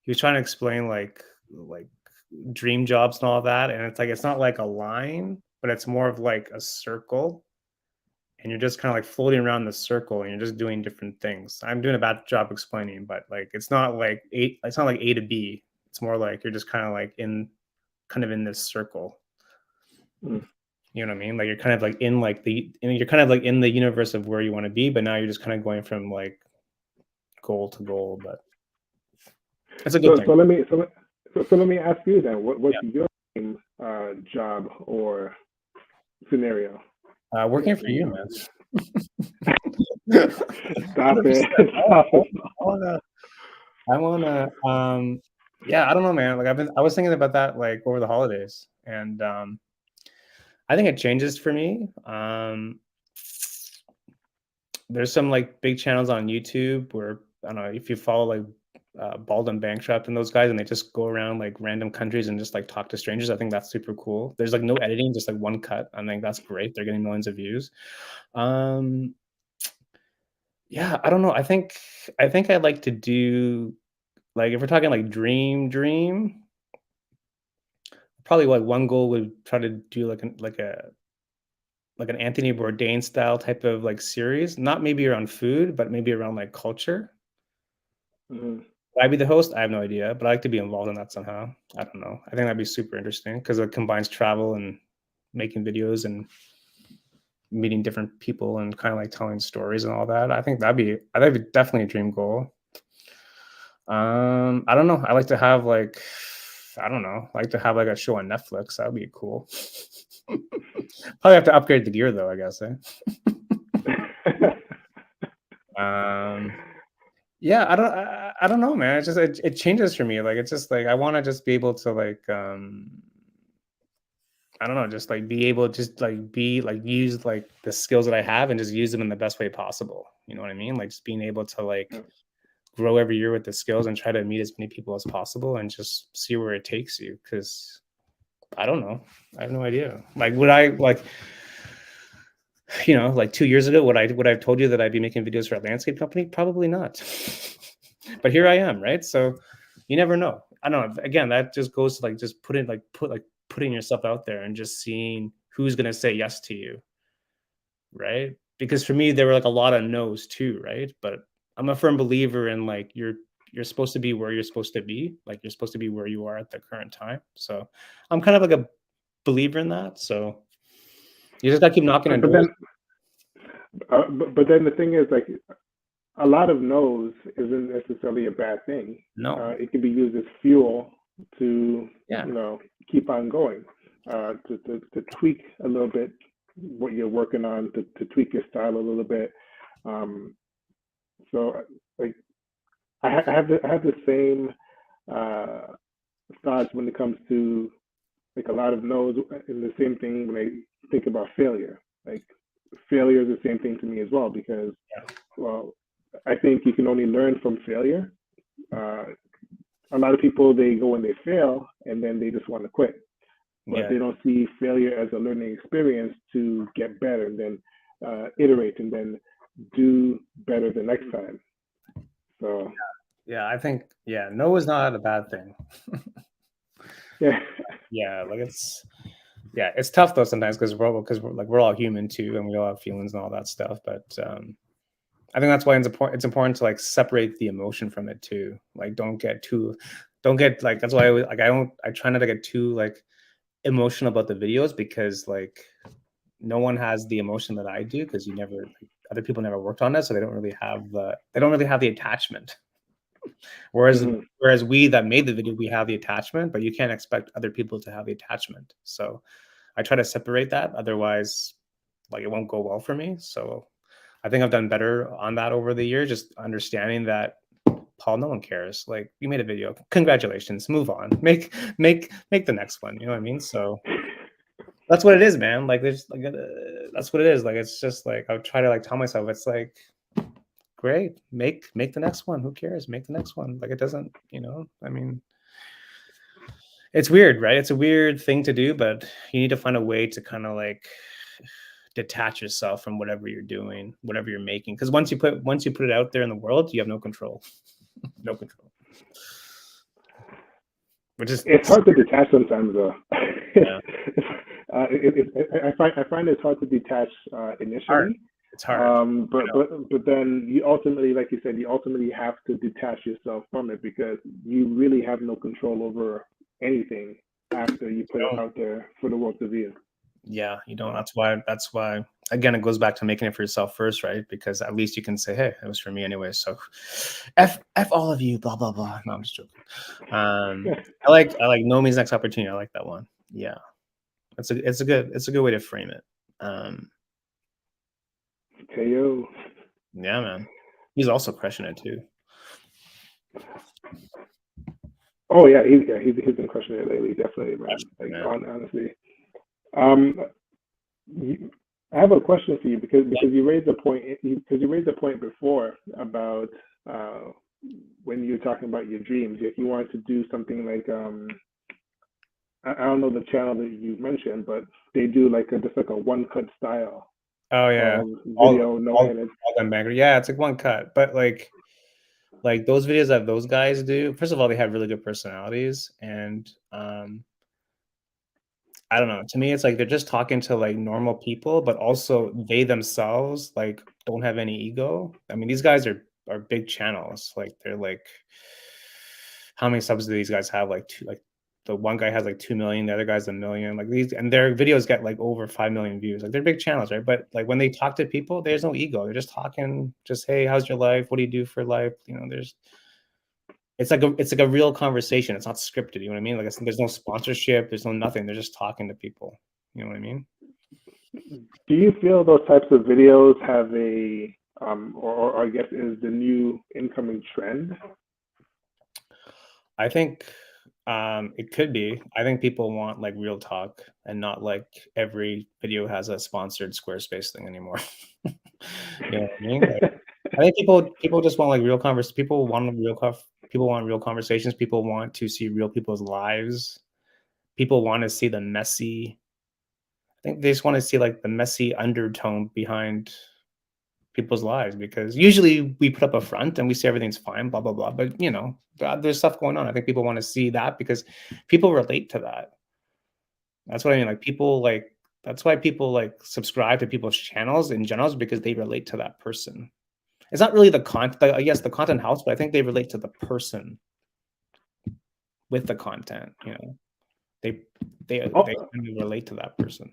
Speaker 1: he was trying to explain like dream jobs and all that, and it's like it's not like a line, but it's more of like a circle, and you're just kind of like floating around the circle, and you're just doing different things. I'm doing a bad job explaining, but like it's not like A. It's not like A to B. It's more like you're just kind of in this circle.
Speaker 2: Mm.
Speaker 1: You know what I mean? Like you're kind of like in like you're kind of like in the universe of where you want to be, but now you're just kind of going from like goal to goal. But it's a good
Speaker 2: So
Speaker 1: thing.
Speaker 2: so let me so let me ask you then. What's
Speaker 1: Yeah.
Speaker 2: your dream job or scenario?
Speaker 1: Working for you, man.
Speaker 2: Stop it!
Speaker 1: 100%.
Speaker 2: Stop it!
Speaker 1: I wanna yeah, I don't know, man. Like I was thinking about that like over the holidays, and I think it changes for me. There's some like big channels on YouTube where I don't know if you follow like Bald and Bankrupt and those guys, and they just go around like random countries and just like talk to strangers. I think that's super cool. There's like no editing, just like one cut. I think that's great. They're getting millions of views. Um, yeah, I don't know. I think I'd like to do like if we're talking like dream, probably like one goal would try to do like an Anthony Bourdain style type of like series, not maybe around food, but maybe around like culture.
Speaker 2: Mhm.
Speaker 1: Would I be the host? I have no idea, but I like to be involved in that somehow. I don't know. I think that'd be super interesting because it combines travel and making videos and meeting different people and kind of like telling stories and all that. I think that'd be definitely a dream goal. I don't know. I like to have like I don't know. I like to have like a show on Netflix. That would be cool. Probably have to upgrade the gear though, I guess. Um, yeah, I don't know, man. It's just it changes for me. Like it's just like I want to just be able to like I don't know, just like be able to just like be like use like the skills that I have and just use them in the best way possible. You know what I mean? Like just being able to like grow every year with the skills and try to meet as many people as possible and just see where it takes you. Cause I don't know. I have no idea. Like would I like like 2 years ago, would I have told you that I'd be making videos for a landscape company? Probably not. But here I am, right? So you never know. I don't know. Again, that just goes to like just putting yourself out there and just seeing who's gonna say yes to you, right? Because for me, there were like a lot of no's too, right? But I'm a firm believer in like you're supposed to be where you're supposed to be, like you're supposed to be where you are at the current time. So I'm kind of like a believer in that. So you just gotta keep knocking on
Speaker 2: But
Speaker 1: doors.
Speaker 2: then, but then the thing is, like, a lot of no's isn't necessarily a bad thing.
Speaker 1: No,
Speaker 2: It can be used as fuel to,
Speaker 1: yeah,
Speaker 2: keep on going, to tweak a little bit what you're working on, to tweak your style a little bit. Um, so, like, I have the same uh, thoughts when it comes to like a lot of no's, and the same thing when I think about failure. Like, failure is the same thing to me as well because, well, I think you can only learn from failure. Uh, a lot of people, they go and they fail and then they just want to quit, but
Speaker 1: yeah,
Speaker 2: they don't see failure as a learning experience to get better and then iterate and then do better the next time. So
Speaker 1: yeah. I think no is not a bad thing.
Speaker 2: yeah.
Speaker 1: Yeah, like it's tough though sometimes because we're all human too, and we all have feelings and all that stuff. But I think that's why it's important to like separate the emotion from it too. Like don't get like that's why I try not to get too like emotional about the videos because like no one has the emotion that I do because other people never worked on it, so they don't really have the attachment. Whereas
Speaker 2: Mhm.
Speaker 1: whereas we that made the video, we have the attachment, but you can't expect other people to have the attachment. So I try to separate that. Otherwise, like it won't go well for me. So I think I've done better on that over the years, just understanding that Paul, no one cares. Like you made a video. Congratulations. Move on. Make the next one. You know what I mean? So that's what it is, man. Like there's like that's what it is. Like it's just like I would try to like tell myself it's like great, make the next one. Who cares? Make the next one. Like it doesn't, I mean, it's weird, right? It's a weird thing to do, but you need to find a way to kind of like detach yourself from whatever you're doing, whatever you're making. Because once you put it out there in the world, you have no control. No control. Which is
Speaker 2: It's hard to detach sometimes, though.
Speaker 1: yeah,
Speaker 2: I find it's hard to detach
Speaker 1: hard.
Speaker 2: initially,
Speaker 1: It's hard. I know.
Speaker 2: but then you ultimately, like you said, you ultimately have to detach yourself from it because you really have no control over anything after you put it
Speaker 1: You
Speaker 2: out there for the world to view.
Speaker 1: Yeah, you don't.
Speaker 2: So
Speaker 1: That's why again it goes back to making it for yourself first, right? Because at least you can say, hey, it was for me anyway. So F all of you, blah blah blah. No, I'm just joking. I like No Means Next Opportunity. I like that one. Yeah. It's a good way to frame it. Um
Speaker 2: KO.
Speaker 1: yeah, man. He's also crushing it too.
Speaker 2: Oh yeah, he's been crushing it lately, definitely, man.
Speaker 1: Crushing it,
Speaker 2: Like
Speaker 1: man.
Speaker 2: honestly, um, I have a question for you
Speaker 1: Yeah.
Speaker 2: because you raised a point before about uh, when you were talking about your dreams. If you wanted to do something like I don't know the channel that you mentioned, but they do like just like a one cut style
Speaker 1: Oh yeah.
Speaker 2: of
Speaker 1: All
Speaker 2: video, no
Speaker 1: all
Speaker 2: edit.
Speaker 1: all them bangers. Yeah, it's like one cut. But like those videos that those guys do, first of all, they have really good personalities and I don't know. To me, it's like they're just talking to like normal people, but also they themselves like don't have any ego. I mean, these guys are big channels. Like they're like, how many subs do these guys have? Like two, like the one guy has like 2 million, the other guy's 1 million. Like these, and their videos get like over 5 million views. Like they're big channels, right? But like when they talk to people, there's no ego. They're just talking, just hey, how's your life? What do you do for life? There's it's like a real conversation. It's not scripted. You know what I mean? Like there's no sponsorship. There's no nothing. They're just talking to people. You know what I mean?
Speaker 2: Do you feel those types of videos have a or I guess is the new incoming trend?
Speaker 1: I think it could be. I think people want like real talk and not like every video has a sponsored Squarespace thing anymore. You know what I mean? Like, I think people just want like real convers. People want real conversations. People want to see real people's lives. People want to see the messy. I think they just want to see like the messy undertone behind people's lives because usually we put up a front and we say everything's fine, blah blah blah. But there's stuff going on. I think people want to see that because people relate to that. That's what I mean. Like people like That's why people like subscribe to people's channels in general, is because they relate to that person. It's not really the content. Yes, the content helps, but I think they relate to the person with the content. You know, they they
Speaker 2: Ul-
Speaker 1: kind of relate to that person.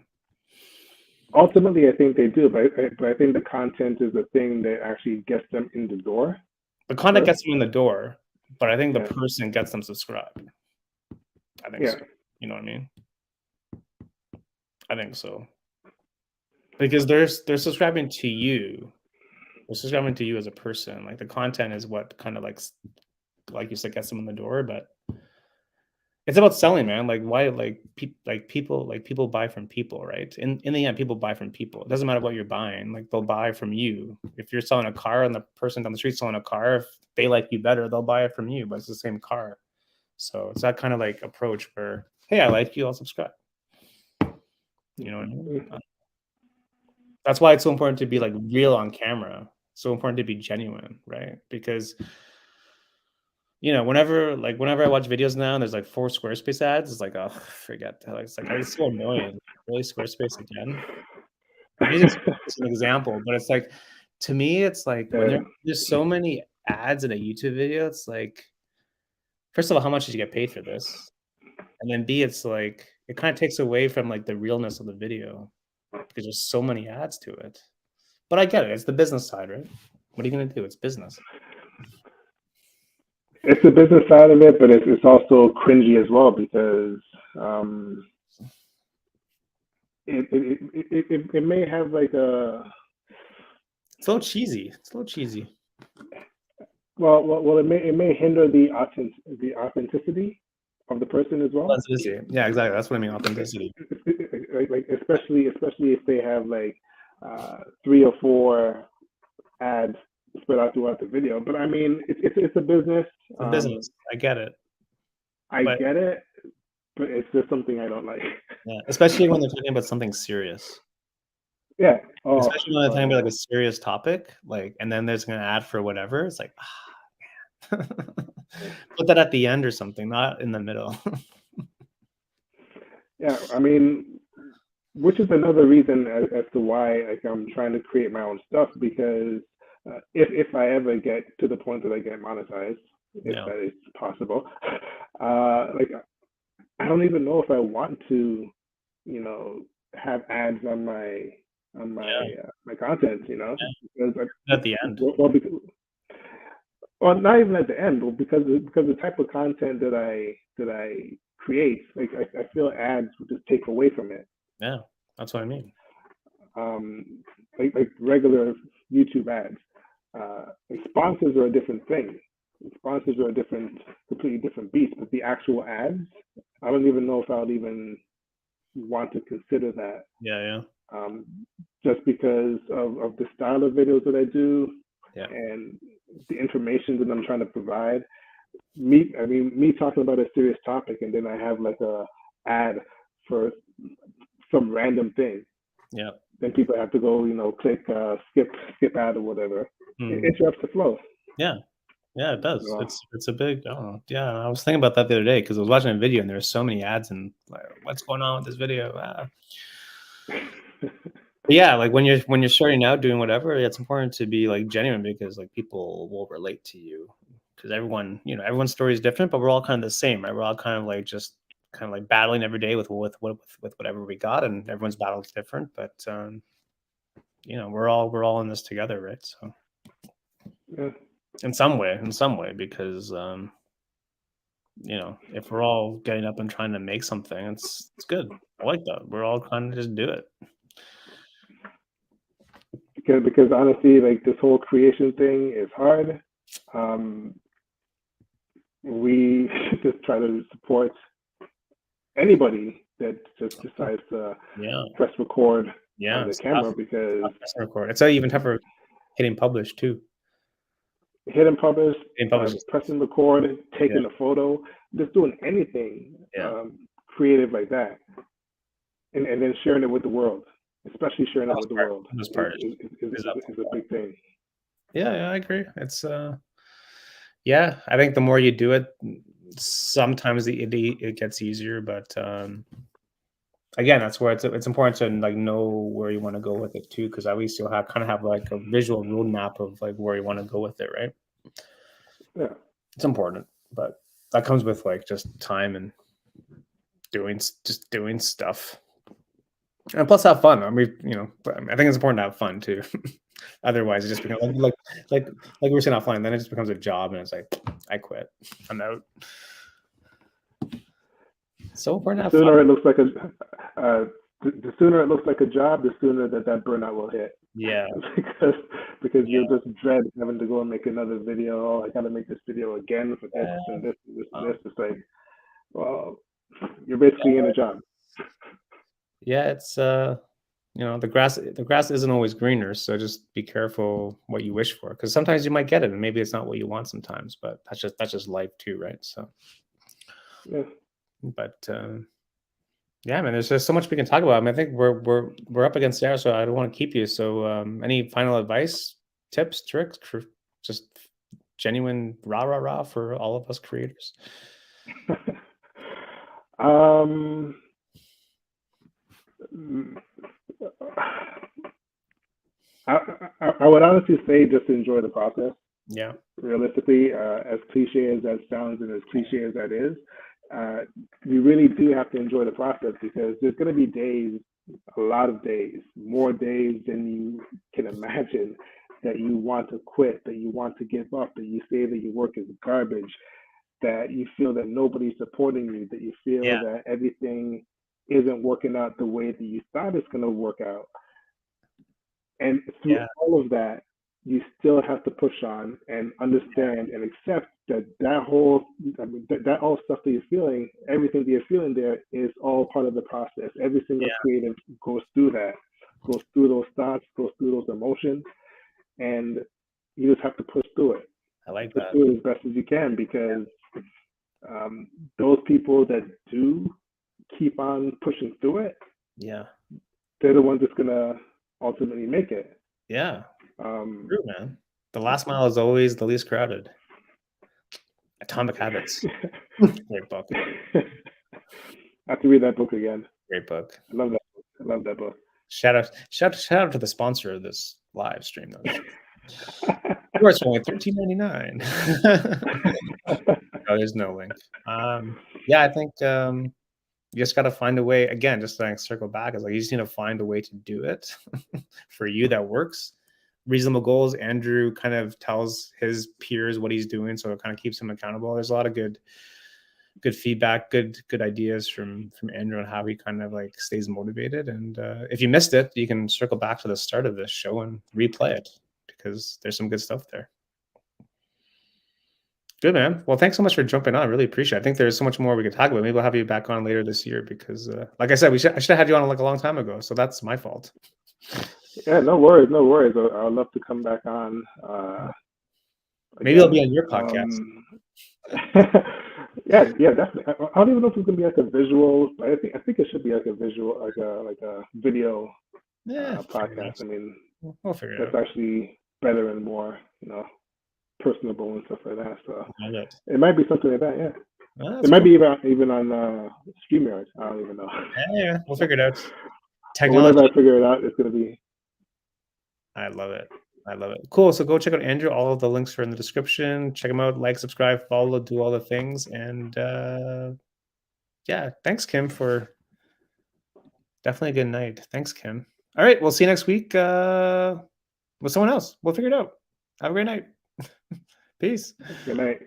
Speaker 2: Ultimately, I think they do, but I think the content is the thing that actually gets them in the door
Speaker 1: The content
Speaker 2: first.
Speaker 1: gets them in the door, but I think the
Speaker 2: Yeah,
Speaker 1: person gets them subscribed. I think
Speaker 2: yeah.
Speaker 1: so. You know what I mean? I think so. Because they're subscribing to you. They're subscribing to you as a person. Like the content is what kind of like you said, gets them in the door. But it's about selling, man. Like why, people buy from people, right? In the end, people buy from people. It doesn't matter what you're buying. Like they'll buy from you. If you're selling a car and the person down the street selling a car, if they like you better, they'll buy it from you. But it's the same car. So it's that kind of like approach where, hey, I like you, I'll subscribe. You know what I mean? That's why it's so important to be like real on camera. So important to be genuine, right? Because whenever I watch videos now and there's like 4 Squarespace ads, it's like, oh, forget that. Like, it's so annoying. Really, Squarespace again? I'm using Squarespace as an example, but it's like, to me, it's like when
Speaker 2: Yeah.
Speaker 1: there's so many ads in a YouTube video, it's like, first of all, how much did you get paid for this? And then B, it's like it kind of takes away from like the realness of the video because there's so many ads to it. But I get it. It's the business side, right? What are you gonna do? It's business.
Speaker 2: It's the business side of it, but it's also cringy as well because um, it may have like a
Speaker 1: It's a little cheesy. It's a little cheesy.
Speaker 2: well it may hinder the authenticity of the person as well.
Speaker 1: Authenticity. Yeah, exactly. That's what I mean. Authenticity.
Speaker 2: Like especially if they have like 3 or 4 ads spread out throughout the video. But I mean, it's a business.
Speaker 1: It's a business. I get it.
Speaker 2: I
Speaker 1: But
Speaker 2: get it, but it's just something I don't like.
Speaker 1: yeah, especially when they're talking about something serious.
Speaker 2: Yeah. Oh,
Speaker 1: Especially when they're talking about
Speaker 2: yeah.
Speaker 1: like a serious topic, like, and then there's an ad for whatever. It's like, put that at the end or something, not in the middle.
Speaker 2: Yeah. I mean, which is another reason as to why like I'm trying to create my own stuff because if I ever get to the point that I get monetized, if
Speaker 1: Yeah.
Speaker 2: that is possible, like I don't even know if I want to, have ads on my content, because
Speaker 1: At the end.
Speaker 2: well, not even at the end, but because the type of content that I create, like I feel ads would just take away from it.
Speaker 1: Yeah. That's what I mean.
Speaker 2: Um, like regular YouTube ads. Like sponsors are a different thing. Sponsors are a completely different beast. But the actual ads, I don't even know if I would even want to consider that.
Speaker 1: Yeah, yeah.
Speaker 2: Um, just because of the style of videos that I do
Speaker 1: Yeah.
Speaker 2: and the information that I'm trying to provide. Me talking about a serious topic and then I have like a ad for some random thing.
Speaker 1: Yeah.
Speaker 2: Then people have to go, click skip ad or whatever. It
Speaker 1: Hmm.
Speaker 2: interrupts the flow.
Speaker 1: Yeah. Yeah, it
Speaker 2: You
Speaker 1: does.
Speaker 2: know?
Speaker 1: It's a big, I don't know. Yeah, I was thinking about that the other day because I was watching a video and there were so many ads and like, what's going on with this video? But yeah, like when you're starting out doing whatever, it's important to be like genuine because like people will relate to you because everyone's story is different, but we're all kind of the same, right? We're all kind of like just kind of like battling every day with whatever we got, and everyone's battle is different, but we're all in this together, right? So
Speaker 2: Yeah.
Speaker 1: in some way, because if we're all getting up and trying to make something, it's good. I like that. We're all kind of just do it.
Speaker 2: Because honestly, like this whole creation thing is hard. Um, we should just try to support anybody that just decides to
Speaker 1: Yeah,
Speaker 2: press record on
Speaker 1: yeah.
Speaker 2: the
Speaker 1: It's tough.
Speaker 2: camera because
Speaker 1: Pressing record. It's even tougher hitting publish too.
Speaker 2: hit and publish,
Speaker 1: Hitting publish is tough.
Speaker 2: pressing record,
Speaker 1: Yeah,
Speaker 2: taking a photo, just doing anything
Speaker 1: yeah.
Speaker 2: creative like that, and then sharing it with the world, especially sharing it with the world,
Speaker 1: This
Speaker 2: is,
Speaker 1: part
Speaker 2: is, is,
Speaker 1: is
Speaker 2: is,
Speaker 1: up.
Speaker 2: is a big thing.
Speaker 1: Yeah, yeah, I agree. It's yeah. I think the more you do it, sometimes it gets easier, but again, that's where it's important to like know where you want to go with it too, because at least you'll have kind of have like a visual roadmap of like where you want to go with it, right?
Speaker 2: Yeah.
Speaker 1: It's important, but that comes with like just time and just doing stuff. And plus have fun. I mean, but I think it's important to have fun too. Otherwise, it just becomes like we were saying offline. Then it just becomes a job, and it's like I quit. I'm out. So important to
Speaker 2: The
Speaker 1: have fun.
Speaker 2: sooner it looks like the sooner it looks like a job, the sooner that burnout will hit.
Speaker 1: Yeah,
Speaker 2: because you'll
Speaker 1: yeah,
Speaker 2: just dread having to go and make another video. Oh, I got to make this video again for this and this and this and
Speaker 1: um,
Speaker 2: this. It's like, well, you're basically in a job.
Speaker 1: yeah. It's the grass isn't always greener. So just be careful what you wish for, because sometimes you might get it, and maybe it's not what you want sometimes. But that's just life too, right? So,
Speaker 2: Yeah.
Speaker 1: but. Yeah, man, there's just so much we can talk about. I mean, I think we're up against the hour, so I don't want to keep you. So, any final advice, tips, tricks, for just genuine rah rah rah for all of us creators?
Speaker 2: um, I would honestly say just enjoy the process.
Speaker 1: Yeah,
Speaker 2: Realistically, as cliche as that sounds and as cliche as that is, uh, you really do have to enjoy the process, because there's going to be days, a lot of days, more days than you can imagine, that you want to quit, that you want to give up, that you say that your work is garbage, that you feel that nobody's supporting you, that you feel
Speaker 1: yeah,
Speaker 2: that everything isn't working out the way that you thought it's going to work out. And through
Speaker 1: yeah,
Speaker 2: all of that, you still have to push on and understand and accept that that all stuff that you're feeling, everything that you're feeling there, is all part of the process. Every single
Speaker 1: yeah.
Speaker 2: creative goes through that, goes through those thoughts, goes through those emotions, and you just have to push through it.
Speaker 1: I like
Speaker 2: Push
Speaker 1: that.
Speaker 2: through it as best as you can, because um, those people that do keep on pushing through it,
Speaker 1: Yeah,
Speaker 2: they're the ones that's gonna ultimately make it.
Speaker 1: yeah,
Speaker 2: Um,
Speaker 1: true, man. The last mile is always the least crowded. Atomic Habits, great book,
Speaker 2: I have to read that book again.
Speaker 1: great book.
Speaker 2: I love that book. I love that book.
Speaker 1: Shout out to the sponsor of this live stream, though. Yours for only $13.99. No, there's no link. Yeah, I think you just got to find a way. Again, just to like circle back, is like you just need to find a way to do it for you that works. Reasonable goals. Andrew kind of tells his peers what he's doing, so it kind of keeps him accountable. There's a lot of good feedback, good ideas from Andrew on how he kind of like stays motivated. And if you missed it, you can circle back to the start of this show and replay it, because there's some good stuff there. Good, man. Well, thanks so much for jumping on. I really appreciate it. I think there's so much more we could talk about. Maybe we'll have you back on later this year, because, like I said, I should have had you on like a long time ago. So that's my fault.
Speaker 2: Yeah, no worries, no worries. I'd love to come back on
Speaker 1: Maybe it'll
Speaker 2: again.
Speaker 1: be on your podcast.
Speaker 2: Yeah, yeah, definitely. I don't even know if it's gonna be like a visual. But I think it should be like a visual, like a video
Speaker 1: Yeah, figure it
Speaker 2: podcast.
Speaker 1: out.
Speaker 2: I mean,
Speaker 1: We'll figure it
Speaker 2: that's
Speaker 1: out.
Speaker 2: actually better and more, personable and stuff like that. So
Speaker 1: I love it.
Speaker 2: it might be something like that. Yeah, it
Speaker 1: That's
Speaker 2: might
Speaker 1: cool.
Speaker 2: be even on StreamYard. I don't even know.
Speaker 1: Yeah, we'll figure it out.
Speaker 2: But whenever
Speaker 1: Technology.
Speaker 2: I figure it out, it's gonna be.
Speaker 1: I love it. I love it. Cool. So go check out Andrew. All of the links are in the description. Check him out. Like, subscribe, follow, do all the things. And yeah, thanks, Kim, for definitely a good night. Thanks, Kim. All right, we'll see you next week with someone else. We'll figure it out. Have a great night. Peace.
Speaker 2: Good night.